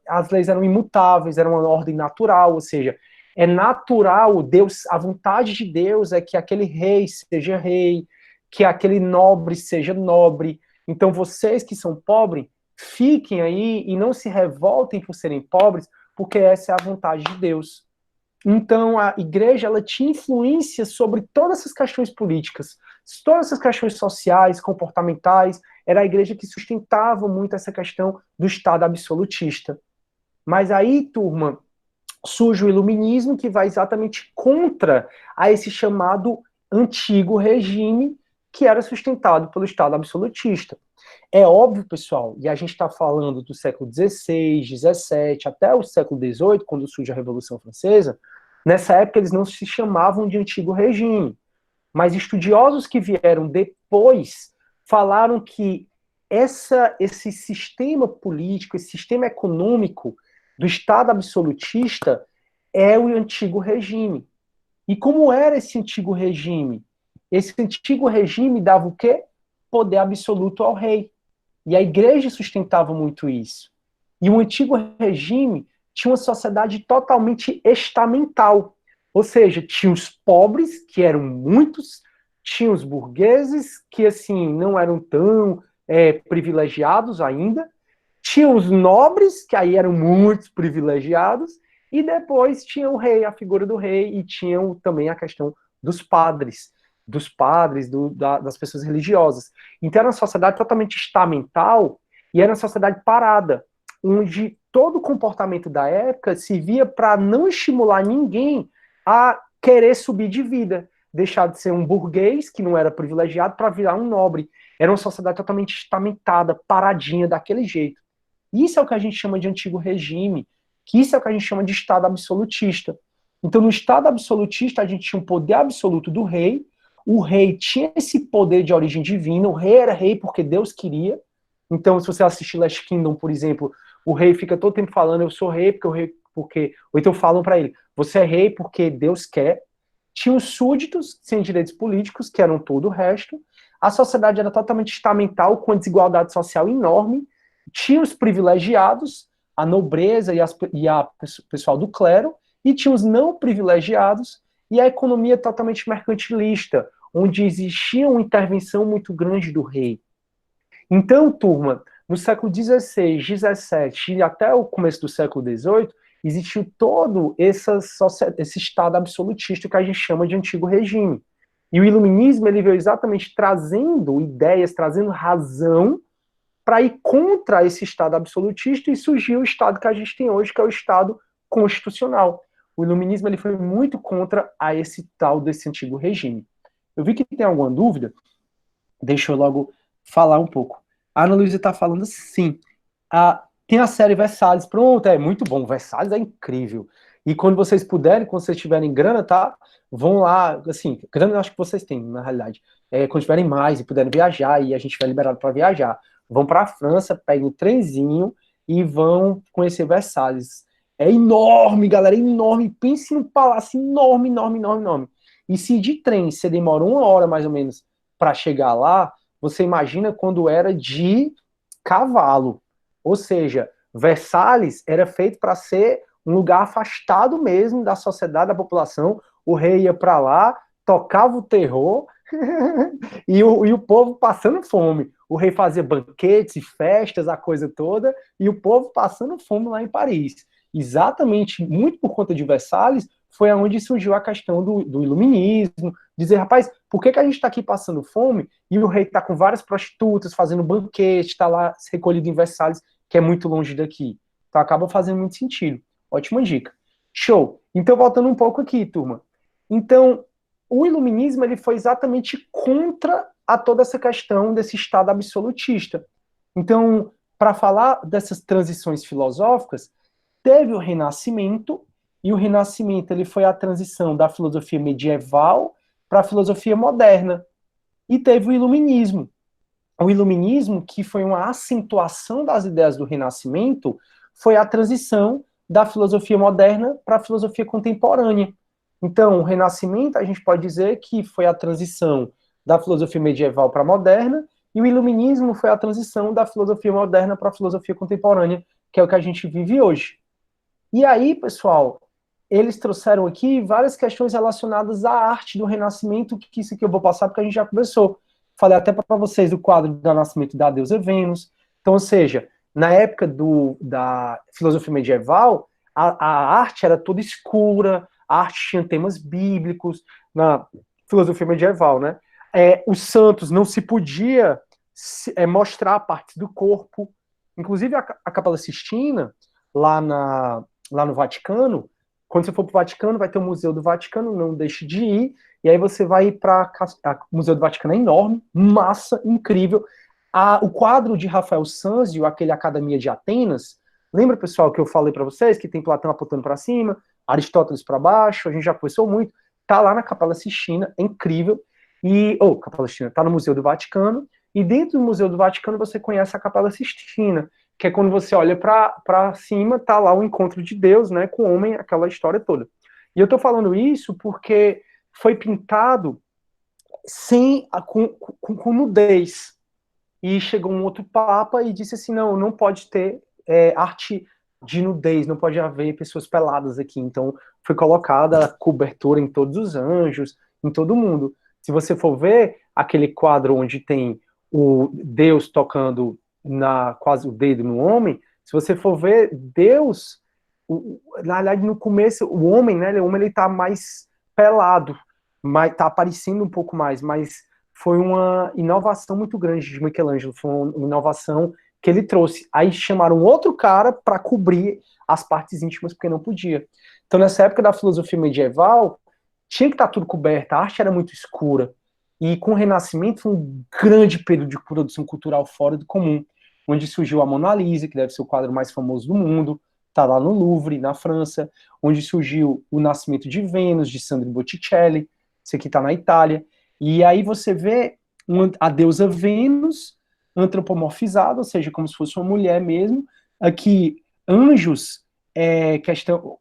as leis eram imutáveis, era uma ordem natural, ou seja, é natural, Deus, a vontade de Deus é que aquele rei seja rei, que aquele nobre seja nobre. Então vocês que são pobres, fiquem aí e não se revoltem por serem pobres, porque essa é a vontade de Deus. Então, a igreja, ela tinha influência sobre todas essas questões políticas, todas essas questões sociais, comportamentais. Era a igreja que sustentava muito essa questão do Estado absolutista. Mas aí, turma, surge o iluminismo, que vai exatamente contra a esse chamado antigo regime que era sustentado pelo Estado absolutista. É óbvio, pessoal, e a gente está falando do século XVI, XVII, até o século XVIII, quando surge a Revolução Francesa. Nessa época eles não se chamavam de antigo regime, mas estudiosos que vieram depois falaram que esse sistema político, esse sistema econômico do Estado absolutista é o antigo regime. E como era esse antigo regime? Esse antigo regime dava o quê? Poder absoluto ao rei. E a igreja sustentava muito isso. E o antigo regime tinha uma sociedade totalmente estamental. Ou seja, tinha os pobres, que eram muitos, tinha os burgueses, que assim não eram tão privilegiados ainda, tinha os nobres, que aí eram muitos privilegiados, e depois tinha o rei, a figura do rei, e tinha também a questão dos padres, das pessoas religiosas. Então era uma sociedade totalmente estamental e era uma sociedade parada, onde todo o comportamento da época se via para não estimular ninguém a querer subir de vida, deixar de ser um burguês, que não era privilegiado, para virar um nobre. Era uma sociedade totalmente estamentada, paradinha, daquele jeito. Isso é o que a gente chama de antigo regime, que isso é o que a gente chama de Estado absolutista. Então, no Estado absolutista, a gente tinha um poder absoluto do rei, o rei tinha esse poder de origem divina, o rei era rei porque Deus queria. Então, se você assistir Last Kingdom, por exemplo, o rei fica todo tempo falando, eu sou rei porque o rei, porque... Ou então falam para ele, você é rei porque Deus quer. Tinha os súditos, sem direitos políticos, que eram todo o resto. A sociedade era totalmente estamental, com a desigualdade social enorme. Tinha os privilegiados, a nobreza e a pessoal do clero, e tinha os não privilegiados, e a economia totalmente mercantilista, onde existia uma intervenção muito grande do rei. Então, turma, no século XVI, XVII e até o começo do século XVIII, existiu todo esse Estado absolutista que a gente chama de antigo regime. E o iluminismo ele veio exatamente trazendo ideias, trazendo razão para ir contra esse Estado absolutista e surgiu o Estado que a gente tem hoje, que é o Estado constitucional. O iluminismo ele foi muito contra a esse tal desse antigo regime. Eu vi que tem alguma dúvida, deixa eu logo falar um pouco. A Ana Luísa está falando assim, tem a série Versalhes, pronto, é muito bom, Versalhes é incrível. E quando vocês puderem, quando vocês tiverem grana, tá? Vão lá, assim, grana eu acho que vocês têm, na realidade. Quando tiverem mais e puderem viajar, e a gente vai liberado para viajar, vão para a França, peguem o trenzinho e vão conhecer Versalhes. É enorme, galera, é enorme. Pense num palácio enorme, enorme, enorme, enorme. E se de trem você demora 1 hora mais ou menos para chegar lá, você imagina quando era de cavalo. Ou seja, Versalhes era feito para ser um lugar afastado mesmo da sociedade, da população. O rei ia para lá, tocava o terror e o povo passando fome. O rei fazia banquetes e festas, a coisa toda, e o povo passando fome lá em Paris. Exatamente, muito por conta de Versalhes, foi aonde surgiu a questão do iluminismo, dizer, rapaz, por que a gente está aqui passando fome e o rei está com várias prostitutas, fazendo banquete, está lá recolhido em Versalhes, que é muito longe daqui. Então acaba fazendo muito sentido. Ótima dica. Show. Então, voltando um pouco aqui, turma. Então, o iluminismo ele foi exatamente contra a toda essa questão desse Estado absolutista. Então, para falar dessas transições filosóficas, teve o Renascimento, e o Renascimento ele foi a transição da filosofia medieval para a filosofia moderna. E teve o Iluminismo. O Iluminismo, que foi uma acentuação das ideias do Renascimento, foi a transição da filosofia moderna para a filosofia contemporânea. Então, o Renascimento, a gente pode dizer que foi a transição da filosofia medieval para a moderna, e o Iluminismo foi a transição da filosofia moderna para a filosofia contemporânea, que é o que a gente vive hoje. E aí, pessoal, eles trouxeram aqui várias questões relacionadas à arte do Renascimento, que isso aqui eu vou passar porque a gente já conversou. Falei até para vocês do quadro do Nascimento da deusa Vênus. Então, ou seja, Na época da filosofia medieval, a arte era toda escura, a arte tinha temas bíblicos, na filosofia medieval, né? Os santos não se podia mostrar partes do corpo. Inclusive, a Capela Sistina, lá, lá no Vaticano, quando você for para o Vaticano, vai ter o Museu do Vaticano, não deixe de ir, e aí você vai para o Museu do Vaticano, é enorme, massa, incrível. O quadro de Rafael Sanzio, aquele Academia de Atenas, lembra, pessoal, que eu falei para vocês, que tem Platão apontando para cima, Aristóteles para baixo, a gente já conversou muito, tá lá na Capela Sistina, é incrível, Capela Sistina, tá no Museu do Vaticano, e dentro do Museu do Vaticano você conhece a Capela Sistina, que é quando você olha para cima, tá lá o encontro de Deus, né, com o homem, aquela história toda. E eu tô falando isso porque foi pintado com nudez, e chegou um outro papa e disse assim, não, não pode ter arte de nudez, não pode haver pessoas peladas aqui. Então foi colocada cobertura em todos os anjos, em todo mundo. Se você for ver aquele quadro onde tem o Deus tocando quase o dedo no homem, se você for ver Deus, na verdade no começo o homem, né, o homem ele tá mais pelado, mas tá aparecendo um pouco mais, mas foi uma inovação muito grande de Michelangelo, foi uma inovação que ele trouxe. Aí chamaram outro cara para cobrir as partes íntimas, porque não podia. Então, nessa época da filosofia medieval, tinha que estar tudo coberto, a arte era muito escura. E com o Renascimento foi um grande período de produção cultural fora do comum, onde surgiu a Mona Lisa, que deve ser o quadro mais famoso do mundo, está lá no Louvre, na França, onde surgiu o Nascimento de Vênus, de Sandro Botticelli, isso aqui está na Itália. E aí você vê a deusa Vênus antropomorfizada, ou seja, como se fosse uma mulher mesmo. Aqui, anjos,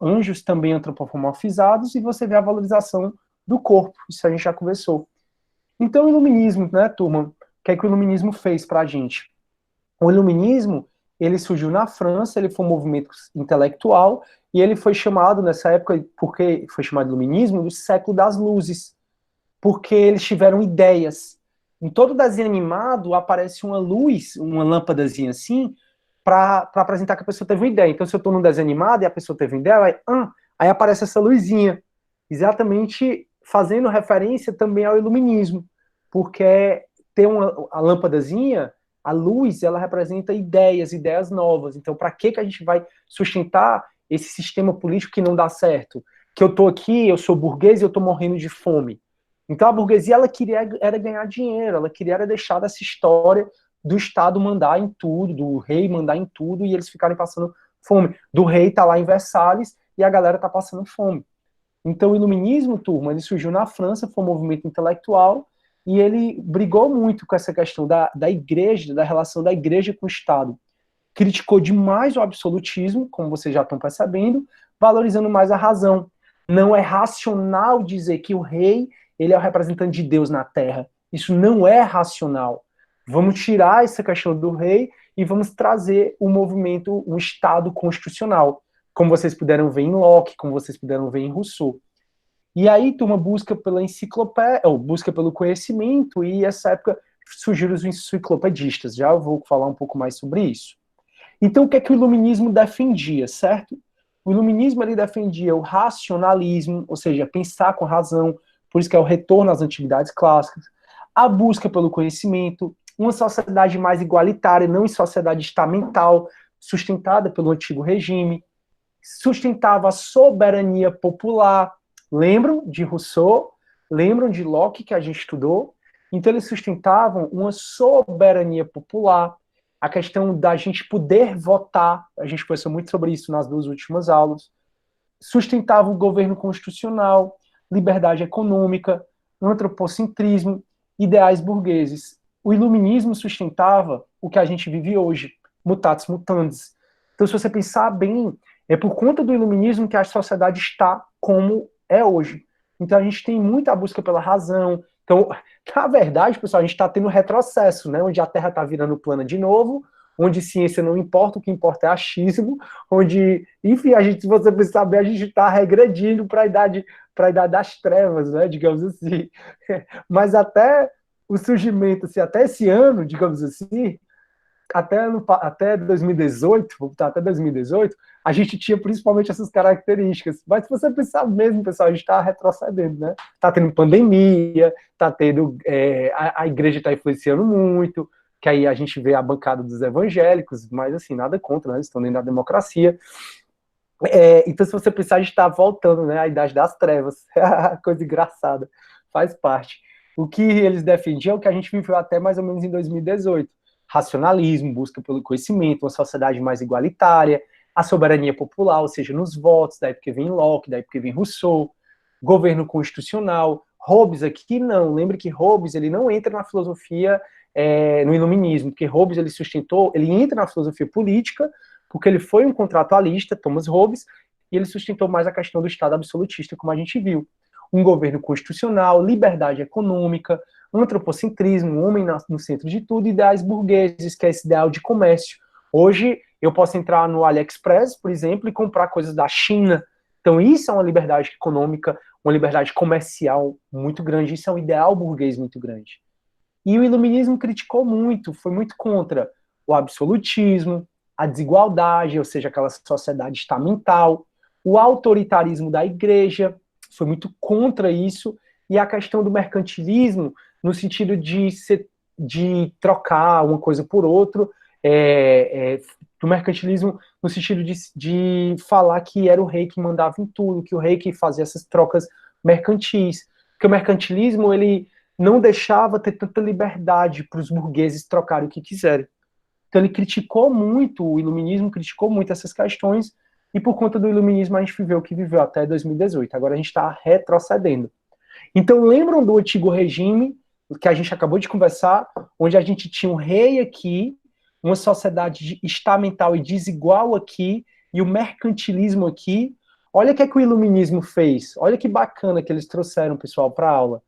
anjos também antropomorfizados, e você vê a valorização do corpo. Isso a gente já conversou. Então, o iluminismo, né, turma? O que é que o iluminismo fez para a gente? O iluminismo, ele surgiu na França, ele foi um movimento intelectual, e ele foi chamado, nessa época, porque foi chamado de iluminismo, do século das luzes, porque eles tiveram ideias. Em todo desenho animado aparece uma luz, uma lâmpadazinha assim, para apresentar que a pessoa teve uma ideia. Então, se eu estou num desenho animado e a pessoa teve uma ideia, aí aparece essa luzinha, exatamente fazendo referência também ao iluminismo, porque ter a lâmpadazinha, a luz, ela representa ideias, ideias novas. Então, para que a gente vai sustentar esse sistema político que não dá certo? Que eu estou aqui, eu sou burguês e eu estou morrendo de fome. Então a burguesia ela queria era ganhar dinheiro, ela queria era deixar dessa história do Estado mandar em tudo, do rei mandar em tudo e eles ficarem passando fome. Do rei tá lá em Versalhes e a galera tá passando fome. Então o iluminismo, turma, ele surgiu na França, foi um movimento intelectual e ele brigou muito com essa questão da igreja, da relação da igreja com o Estado. Criticou demais o absolutismo, como vocês já estão percebendo, valorizando mais a razão. Não é racional dizer que o rei ele é o representante de Deus na Terra. Isso não é racional. Vamos tirar essa questão do rei e vamos trazer o movimento, o Estado constitucional, como vocês puderam ver em Locke, como vocês puderam ver em Rousseau. E aí, turma, busca pela enciclopédia, ou busca pelo conhecimento, e essa época surgiram os enciclopedistas. Já eu vou falar um pouco mais sobre isso. Então, o que é que o iluminismo defendia, certo? O iluminismo ele defendia o racionalismo, ou seja, pensar com razão, por isso que é o retorno às antiguidades clássicas, a busca pelo conhecimento, uma sociedade mais igualitária, não em sociedade estamental, sustentada pelo antigo regime, sustentava a soberania popular. Lembram de Rousseau? Lembram de Locke, que a gente estudou? Então, eles sustentavam uma soberania popular, a questão da gente poder votar, a gente conversou muito sobre isso nas duas últimas aulas, sustentava o governo constitucional, liberdade econômica, antropocentrismo, ideais burgueses. O iluminismo sustentava o que a gente vive hoje, mutatis mutandis. Então, se você pensar bem, é por conta do iluminismo que a sociedade está como é hoje. Então, a gente tem muita busca pela razão. Então, na verdade, pessoal, a gente está tendo retrocesso, né? Onde a Terra está virando plana de novo, onde ciência não importa, o que importa é achismo, onde, enfim, a gente, se você pensar bem, a gente está regredindo para a idade das trevas, né? Digamos assim. Mas até o surgimento, assim, até esse ano, digamos assim, até 2018, vou botar até 2018, a gente tinha principalmente essas características. Mas se você pensar mesmo, pessoal, a gente está retrocedendo, né? Está tendo pandemia, está tendo. A igreja está influenciando muito, que aí a gente vê a bancada dos evangélicos, mas assim, nada contra, né? Eles estão dentro da democracia. Então, se você pensar, a gente está voltando, né, à idade das trevas. Coisa engraçada, faz parte. O que eles defendiam é o que a gente viveu até mais ou menos em 2018. Racionalismo, busca pelo conhecimento, uma sociedade mais igualitária, a soberania popular, ou seja, nos votos, daí porque vem Locke, daí porque vem Rousseau, governo constitucional. Hobbes aqui não, lembre que Hobbes ele não entra na filosofia, no iluminismo, porque Hobbes ele entra na filosofia política, porque ele foi um contratualista, Thomas Hobbes, e ele sustentou mais a questão do Estado absolutista, como a gente viu. Um governo constitucional, liberdade econômica, antropocentrismo, um homem no centro de tudo, e ideais burgueses, que é esse ideal de comércio. Hoje, eu posso entrar no AliExpress, por exemplo, e comprar coisas da China. Então, isso é uma liberdade econômica, uma liberdade comercial muito grande, isso é um ideal burguês muito grande. E o iluminismo criticou muito, foi muito contra o absolutismo, a desigualdade, ou seja, aquela sociedade estamental, o autoritarismo da igreja, foi muito contra isso, e a questão do mercantilismo, no sentido de trocar uma coisa por outra, do mercantilismo no sentido de falar que era o rei que mandava em tudo, que o rei que fazia essas trocas mercantis, porque o mercantilismo, ele não deixava ter tanta liberdade para os burgueses trocarem o que quiserem. Então ele criticou muito, o iluminismo criticou muito essas questões, e por conta do iluminismo a gente viveu o que viveu até 2018. Agora a gente está retrocedendo. Então lembram do antigo regime, que a gente acabou de conversar, onde a gente tinha um rei aqui, uma sociedade estamental e desigual aqui, e o mercantilismo aqui. Olha o que é que o iluminismo fez. Olha que bacana que eles trouxeram, pessoal, para a aula.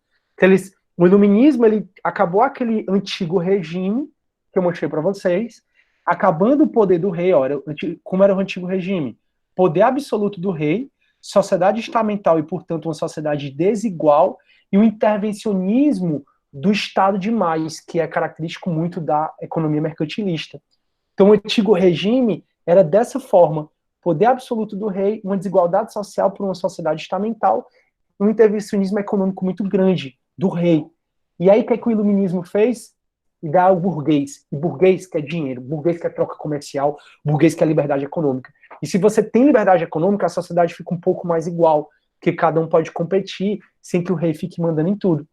O iluminismo, ele acabou aquele antigo regime que eu mostrei para vocês, acabando o poder do rei. Olha, como era o antigo regime? Poder absoluto do rei, sociedade estamental e, portanto, uma sociedade desigual, e o intervencionismo do Estado demais, que é característico muito da economia mercantilista. Então, o antigo regime era dessa forma: poder absoluto do rei, uma desigualdade social por uma sociedade estamental, um intervencionismo econômico muito grande do rei. E aí, o que é que o iluminismo fez? Ideal burguês. E burguês quer dinheiro, burguês quer troca comercial, burguês quer liberdade econômica. E se você tem liberdade econômica, a sociedade fica um pouco mais igual, porque cada um pode competir sem que o rei fique mandando em tudo.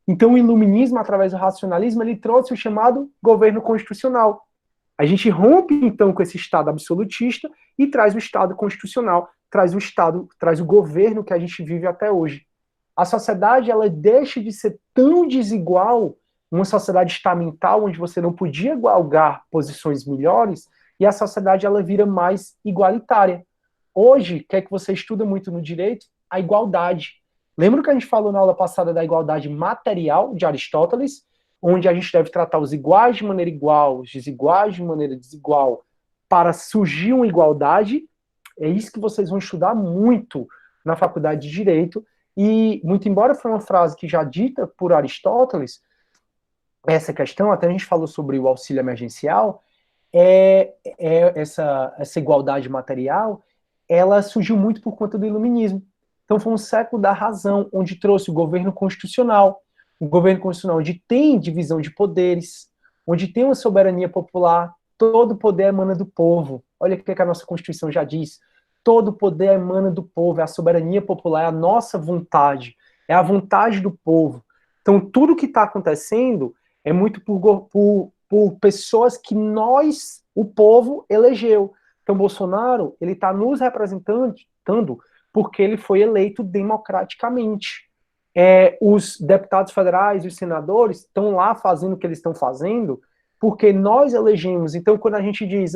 Então, o iluminismo, através do racionalismo, ele trouxe o chamado governo constitucional. A gente rompe, então, com esse Estado absolutista e traz o Estado constitucional, traz o governo que a gente vive até hoje. A sociedade, ela deixa de ser tão desigual, uma sociedade estamental, onde você não podia galgar posições melhores, e a sociedade, ela vira mais igualitária. Hoje, que é que você estuda muito no direito? A igualdade. Lembra que a gente falou na aula passada da igualdade material de Aristóteles, onde a gente deve tratar os iguais de maneira igual, os desiguais de maneira desigual, para surgir uma igualdade? É isso que vocês vão estudar muito na faculdade de Direito, e, muito embora foi uma frase que já dita por Aristóteles, essa questão, até a gente falou sobre o auxílio emergencial, essa igualdade material, ela surgiu muito por conta do iluminismo. Então foi um século da razão, onde trouxe o governo constitucional, onde tem divisão de poderes, onde tem uma soberania popular, todo poder emana do povo. Olha o que a nossa Constituição já diz. Todo poder emana do povo, é a soberania popular, é a nossa vontade, é a vontade do povo. Então tudo que está acontecendo é muito por pessoas que nós, o povo, elegeu. Então Bolsonaro, ele está nos representando porque ele foi eleito democraticamente. Os deputados federais, os senadores, estão lá fazendo o que eles estão fazendo porque nós elegemos. Então, quando a gente diz,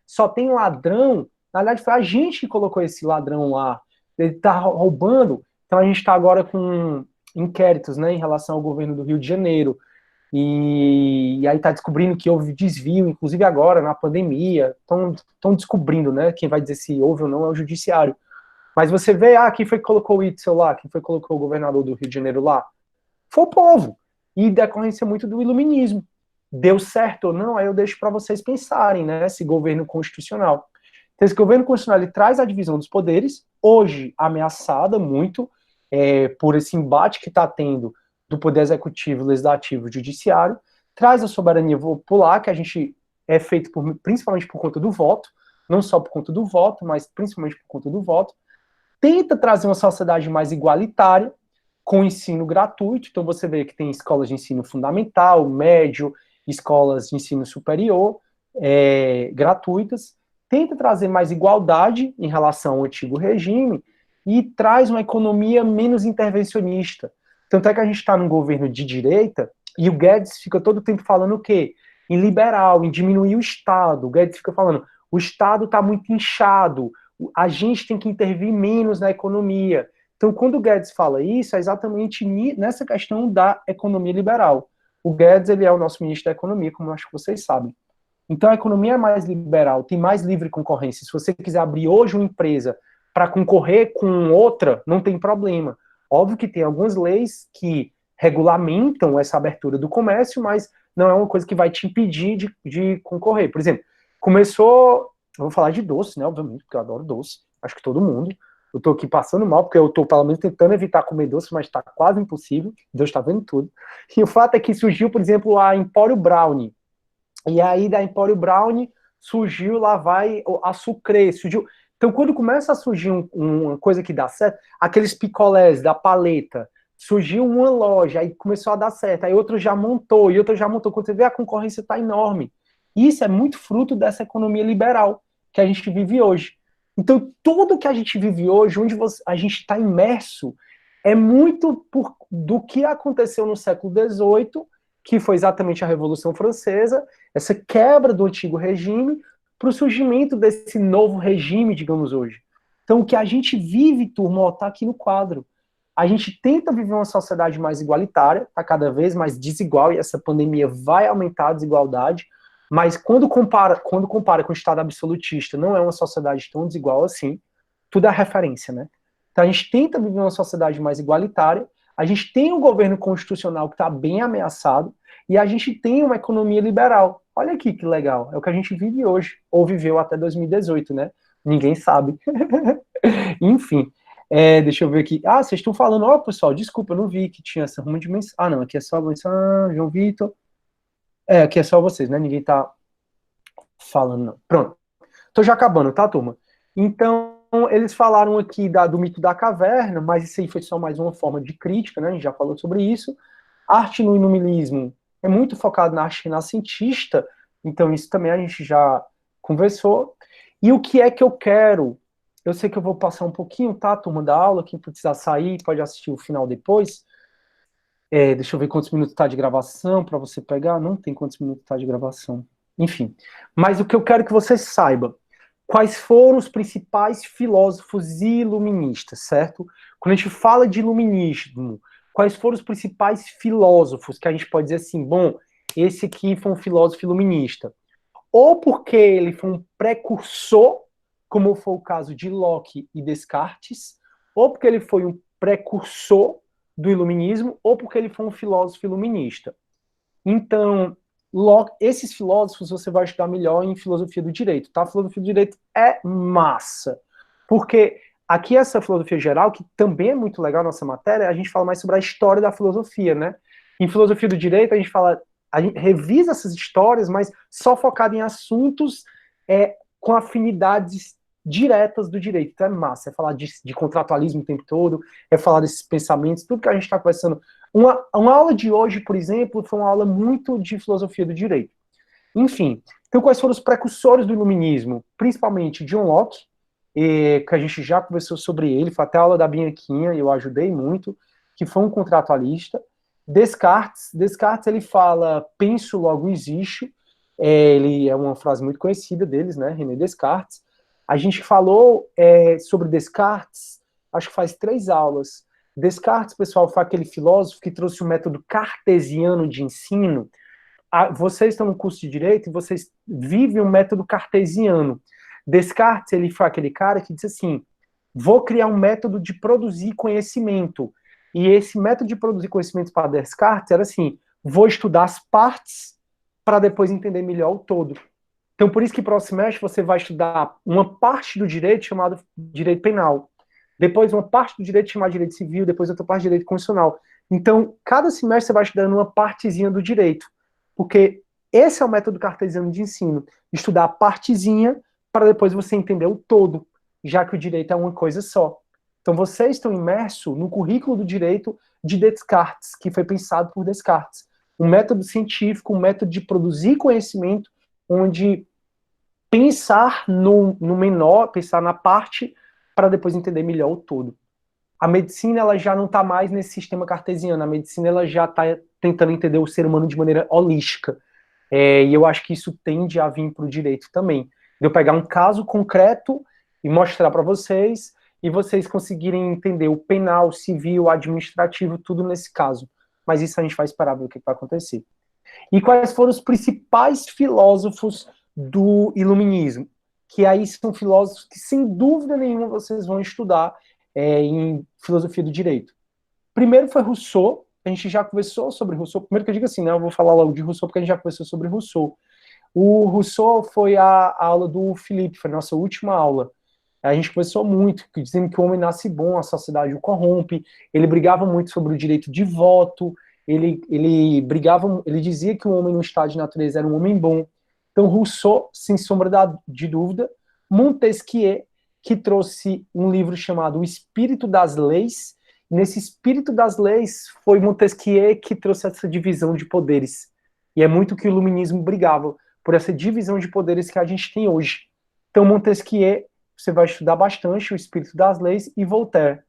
só tem ladrão, na verdade foi a gente que colocou esse ladrão lá. Ele está roubando. Então, a gente está agora com inquéritos, né, em relação ao governo do Rio de Janeiro. E aí está descobrindo que houve desvio, inclusive agora, na pandemia. Estão descobrindo, né? Quem vai dizer se houve ou não é o judiciário. Mas você vê, quem foi que colocou o Itzel lá? Quem foi que colocou o governador do Rio de Janeiro lá? Foi o povo. E decorrência muito do iluminismo. deu certo ou não, aí eu deixo para vocês pensarem, né, esse governo constitucional. Então, esse governo constitucional, ele traz a divisão dos poderes, hoje ameaçada muito por esse embate que está tendo do poder executivo, legislativo e judiciário, traz a soberania popular, que a gente é feito principalmente por conta do voto, não só por conta do voto, mas principalmente por conta do voto, tenta trazer uma sociedade mais igualitária, com ensino gratuito. Então você vê que tem escolas de ensino fundamental, médio, escolas de ensino superior, gratuitas, tenta trazer mais igualdade em relação ao antigo regime e traz uma economia menos intervencionista. Tanto é que a gente está num governo de direita e o Guedes fica todo o tempo falando o quê? Em liberal, em diminuir o Estado. O Guedes fica falando, o Estado está muito inchado, a gente tem que intervir menos na economia. Então, quando o Guedes fala isso, é exatamente nessa questão da economia liberal. O Guedes, ele é o nosso ministro da Economia, como eu acho que vocês sabem. Então, a economia é mais liberal, tem mais livre concorrência. Se você quiser abrir hoje uma empresa para concorrer com outra, não tem problema. Óbvio que tem algumas leis que regulamentam essa abertura do comércio, mas não é uma coisa que vai te impedir de concorrer. Por exemplo, começou... Eu vou falar de doce, né, obviamente, porque eu adoro doce. Acho que todo mundo. Eu tô aqui passando mal, porque eu tô, pelo menos, tentando evitar comer doce, mas tá quase impossível. Deus tá vendo tudo. E o fato é que surgiu, por exemplo, a Empório Brownie. E aí, da Empório Brownie, surgiu, lá vai a Sucre, surgiu... Então, quando começa a surgir uma coisa que dá certo, aqueles picolés da paleta, surgiu uma loja, aí começou a dar certo, aí outro já montou, e outro já montou. Quando você vê, a concorrência tá enorme. Isso é muito fruto dessa economia liberal que a gente vive hoje. Então, tudo que a gente vive hoje, onde a gente está imerso, é muito do que aconteceu no século XVIII, que foi exatamente a Revolução Francesa, essa quebra do antigo regime, para o surgimento desse novo regime, digamos hoje. Então, o que a gente vive, turma, está aqui no quadro. A gente tenta viver uma sociedade mais igualitária, está cada vez mais desigual, e essa pandemia vai aumentar a desigualdade, mas quando compara com o Estado absolutista, não é uma sociedade tão desigual assim, tudo é referência, né? Então a gente tenta viver uma sociedade mais igualitária, a gente tem um governo constitucional que está bem ameaçado, e a gente tem uma economia liberal. Olha aqui que legal, é o que a gente vive hoje, ou viveu até 2018, né? Ninguém sabe. Enfim, deixa eu ver aqui. Ah, vocês estão falando, ó, pessoal, desculpa, eu não vi que tinha essa ruma de mensagem. Ah, não, aqui é só mensagem, João Vitor. Aqui é só vocês, né? Ninguém tá falando, não. Pronto. Tô já acabando, tá, turma? Então, eles falaram aqui do mito da caverna, mas isso aí foi só mais uma forma de crítica, né? A gente já falou sobre isso. Arte no iluminismo é muito focado na arte renascentista, então isso também a gente já conversou. E o que é que eu quero? Eu sei que eu vou passar um pouquinho, tá, turma, da aula, quem precisar sair pode assistir o final depois. Deixa eu ver quantos minutos está de gravação para você pegar. Não tem quantos minutos está de gravação. Enfim. Mas o que eu quero que você saiba, quais foram os principais filósofos iluministas, certo? Quando a gente fala de iluminismo, quais foram os principais filósofos que a gente pode dizer assim, bom, esse aqui foi um filósofo iluminista. Ou porque ele foi um precursor, como foi o caso de Locke e Descartes, ou porque ele foi um precursor do iluminismo, ou porque ele foi um filósofo iluminista. Então, esses filósofos você vai estudar melhor em filosofia do direito, tá? A filosofia do direito é massa, porque aqui essa filosofia geral, que também é muito legal na nossa matéria, a gente fala mais sobre a história da filosofia, né? Em filosofia do direito a gente revisa essas histórias, mas só focado em assuntos com afinidades diretas do direito. Então é massa, é falar de contratualismo o tempo todo, é falar desses pensamentos, tudo que a gente está conversando. Uma aula de hoje, por exemplo, foi uma aula muito de filosofia do direito. Enfim, então quais foram os precursores do iluminismo? Principalmente John Locke, que a gente já conversou sobre ele, foi até a aula da Bianquinha, e eu ajudei muito, que foi um contratualista. Descartes ele fala, penso, logo existo, ele é uma frase muito conhecida deles, né, René Descartes. A gente falou sobre Descartes, acho que faz 3 aulas. Descartes, pessoal, foi aquele filósofo que trouxe o método cartesiano de ensino. Vocês estão no curso de Direito e vocês vivem o método cartesiano. Descartes, ele foi aquele cara que disse assim, vou criar um método de produzir conhecimento. E esse método de produzir conhecimento para Descartes era assim, vou estudar as partes para depois entender melhor o todo. Então, por isso que para o semestre você vai estudar uma parte do direito chamado direito penal, depois uma parte do direito chamado direito civil, depois outra parte do direito constitucional. Então, cada semestre você vai estudando uma partezinha do direito, porque esse é o método cartesiano de ensino, estudar a partezinha para depois você entender o todo, já que o direito é uma coisa só. Então, vocês estão imersos no currículo do direito de Descartes, que foi pensado por Descartes. Um método científico, um método de produzir conhecimento, onde pensar no menor, pensar na parte, para depois entender melhor o todo. A medicina ela já não está mais nesse sistema cartesiano, a medicina ela já está tentando entender o ser humano de maneira holística. E eu acho que isso tende a vir para o direito também. De eu pegar um caso concreto e mostrar para vocês, e vocês conseguirem entender o penal, o civil, o administrativo, tudo nesse caso. Mas isso a gente vai esperar ver o que vai acontecer. E quais foram os principais filósofos do iluminismo? Que aí são filósofos que, sem dúvida nenhuma, vocês vão estudar em filosofia do direito. Primeiro foi Rousseau, a gente já conversou sobre Rousseau. Primeiro que eu digo assim, né, eu vou falar logo de Rousseau, porque a gente já conversou sobre Rousseau. O Rousseau foi a aula do Felipe, foi a nossa última aula. A gente conversou muito, dizendo que o homem nasce bom, a sociedade o corrompe, ele brigava muito sobre o direito de voto, ele brigava, ele dizia que o homem no estado de natureza era um homem bom. Então, Rousseau, sem sombra de dúvida, Montesquieu, que trouxe um livro chamado O Espírito das Leis. Nesse Espírito das Leis, foi Montesquieu que trouxe essa divisão de poderes. E é muito que o iluminismo brigava, por essa divisão de poderes que a gente tem hoje. Então, Montesquieu, você vai estudar bastante o Espírito das Leis e Voltaire.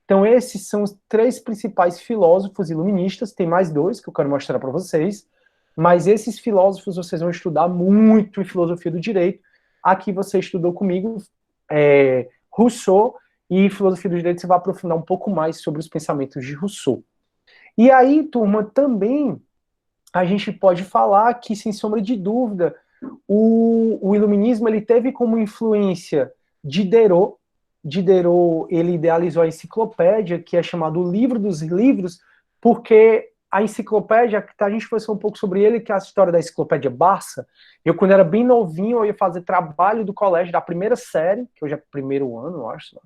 Então, esses são os três principais filósofos iluministas, tem mais dois que eu quero mostrar para vocês, mas esses filósofos vocês vão estudar muito em filosofia do direito. Aqui você estudou comigo Rousseau, e filosofia do direito você vai aprofundar um pouco mais sobre os pensamentos de Rousseau. E aí, turma, também a gente pode falar que, sem sombra de dúvida, o iluminismo ele teve como influência Diderot. Diderot ele idealizou a enciclopédia, que é chamado o Livro dos Livros, porque a enciclopédia, a gente conversou um pouco sobre ele, que é a história da enciclopédia Barça. Eu, quando era bem novinho, eu ia fazer trabalho do colégio da primeira série, que hoje é primeiro ano, eu acho,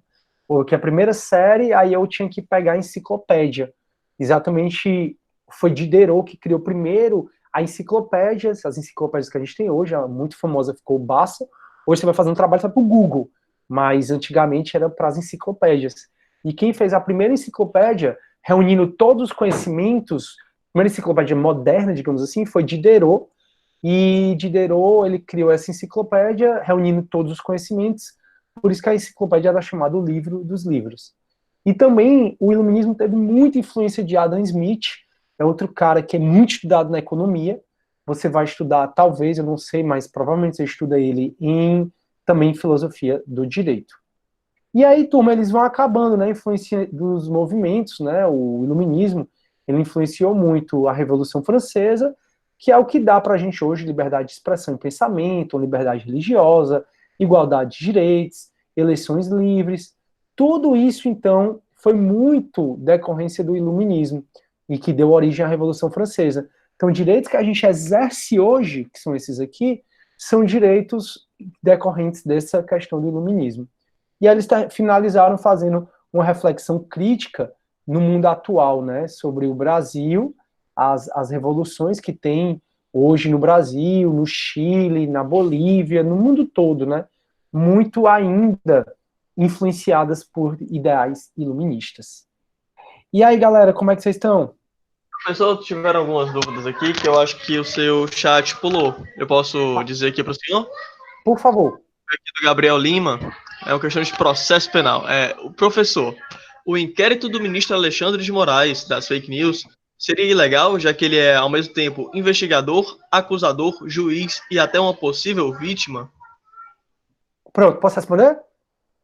ou que é a primeira série, aí eu tinha que pegar a enciclopédia. Exatamente, foi Diderot que criou primeiro a enciclopédia, as enciclopédias que a gente tem hoje, a muito famosa ficou o Barça. Hoje você vai fazer um trabalho para o Google, mas antigamente era para as enciclopédias. E quem fez a primeira enciclopédia, reunindo todos os conhecimentos, a primeira enciclopédia moderna, digamos assim, foi Diderot. E Diderot, ele criou essa enciclopédia, reunindo todos os conhecimentos, por isso que a enciclopédia era chamada o Livro dos Livros. E também o iluminismo teve muita influência de Adam Smith, é outro cara que é muito estudado na economia. Você vai estudar, talvez, eu não sei, mas provavelmente você estuda ele em também filosofia do direito. E aí, turma, eles vão acabando, né, influência dos movimentos, né, o iluminismo, ele influenciou muito a Revolução Francesa, que é o que dá pra gente hoje liberdade de expressão e pensamento, liberdade religiosa, igualdade de direitos, eleições livres. Tudo isso, então, foi muito decorrência do iluminismo e que deu origem à Revolução Francesa. Então, direitos que a gente exerce hoje, que são esses aqui, são direitos decorrentes dessa questão do iluminismo. E aí eles finalizaram fazendo uma reflexão crítica no mundo atual, né, sobre o Brasil, as revoluções que tem hoje no Brasil, no Chile, na Bolívia, no mundo todo, né, muito ainda influenciadas por ideais iluministas. E aí, galera, como é que vocês estão? Professor, tiveram algumas dúvidas aqui que eu acho que o seu chat pulou. Eu posso dizer aqui para o senhor? Por favor. Aqui do Gabriel Lima, é uma questão de processo penal. O professor, o inquérito do ministro Alexandre de Moraes, das fake news, seria ilegal, já que ele é, ao mesmo tempo, investigador, acusador, juiz e até uma possível vítima? Pronto, posso responder?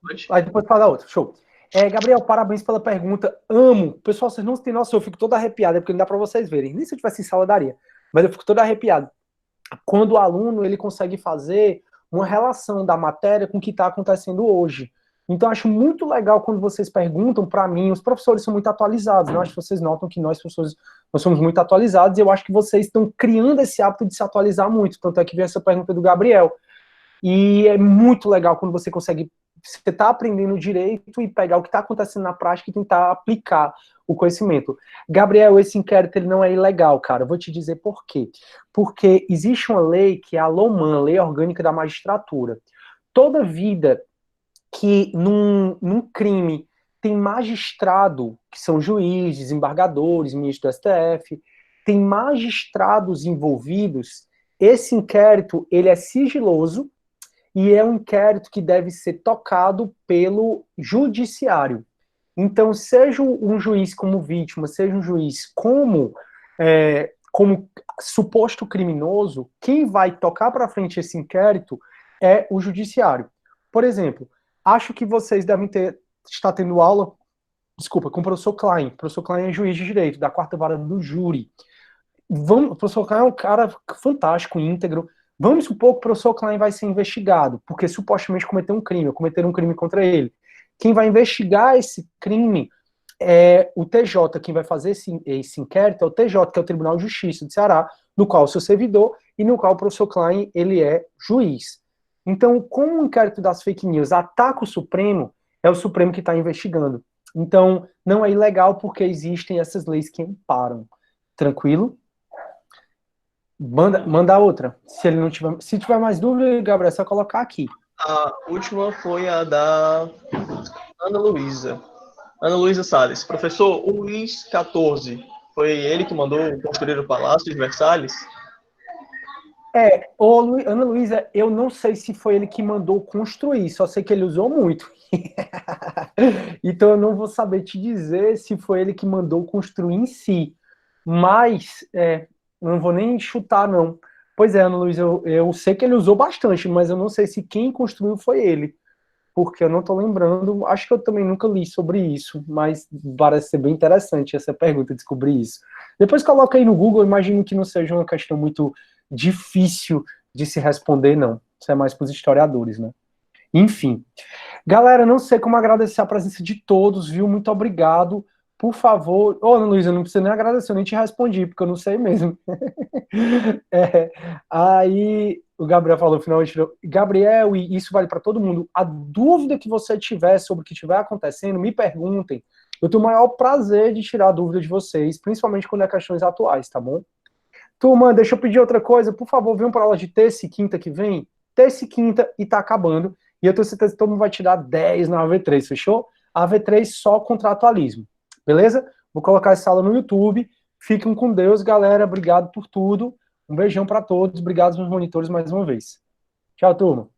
Pode. Aí depois fala outra, show. Gabriel, parabéns pela pergunta. Amo. Pessoal, vocês não têm noção, eu fico todo arrepiado, é porque não dá para vocês verem. Nem se eu tivesse em sala daria. Mas eu fico todo arrepiado. Quando o aluno ele consegue fazer uma relação da matéria com o que está acontecendo hoje. Então, acho muito legal quando vocês perguntam para mim, os professores são muito atualizados, né? Eu acho que vocês notam que nós, professores, nós somos muito atualizados, e eu acho que vocês estão criando esse hábito de se atualizar muito, tanto é que veio essa pergunta do Gabriel. E é muito legal quando você consegue, você está aprendendo direito e pegar o que está acontecendo na prática e tentar aplicar o conhecimento. Gabriel, esse inquérito ele não é ilegal, cara. Eu vou te dizer por quê. Porque existe uma lei que é a LOMAN, Lei Orgânica da Magistratura. Toda vida que num crime tem magistrado, que são juízes, desembargadores, ministros do STF, tem magistrados envolvidos, esse inquérito ele é sigiloso, e é um inquérito que deve ser tocado pelo judiciário. Então, seja um juiz como vítima, seja um juiz como suposto criminoso, quem vai tocar para frente esse inquérito é o judiciário. Por exemplo, acho que vocês devem estar tendo aula, desculpa, com o professor Klein. O professor Klein é juiz de direito, da quarta vara do júri. O professor Klein é um cara fantástico, íntegro. Vamos supor que o professor Klein vai ser investigado, porque supostamente cometeu um crime, ou cometeram um crime contra ele. Quem vai investigar esse crime é o TJ, quem vai fazer esse inquérito é o TJ, que é o Tribunal de Justiça do Ceará, no qual eu sou servidor e no qual o professor Klein ele é juiz. Então, como o inquérito das fake news ataca o Supremo, é o Supremo que está investigando. Então, não é ilegal porque existem essas leis que amparam. Tranquilo? Manda outra. Se tiver mais dúvida, Gabriel, é só colocar aqui. A última foi a da Ana Luísa. Ana Luísa Salles. Professor, o Luiz XIV, foi ele que mandou construir o Palácio de Versalhes? Ana Luísa, eu não sei se foi ele que mandou construir, só sei que ele usou muito. Então eu não vou saber te dizer se foi ele que mandou construir em si. Mas, não vou nem chutar, não. Pois é, Ana Luísa, eu sei que ele usou bastante, mas eu não sei se quem construiu foi ele. Porque eu não estou lembrando, acho que eu também nunca li sobre isso, mas parece ser bem interessante essa pergunta, descobrir isso. Depois coloca aí no Google, imagino que não seja uma questão muito difícil de se responder, não. Isso é mais para os historiadores, né? Enfim. Galera, não sei como agradecer a presença de todos, viu? Muito obrigado. Por favor... Ana Luísa, não precisa nem agradecer, eu nem te respondi, porque eu não sei mesmo. Aí o Gabriel falou, finalmente, Gabriel, e isso vale para todo mundo, a dúvida que você tiver sobre o que estiver acontecendo, me perguntem. Eu tenho o maior prazer de tirar a dúvida de vocês, principalmente quando é questões atuais, tá bom? Turma, deixa eu pedir outra coisa, por favor, venham para a aula de terça e quinta que vem, terça e quinta, e tá acabando, e eu tenho certeza que todo mundo vai tirar 10 na AV3, fechou? A AV3 só contratualismo, beleza? Vou colocar essa aula no YouTube, fiquem com Deus, galera, obrigado por tudo, um beijão para todos, obrigado aos meus monitores mais uma vez. Tchau, turma.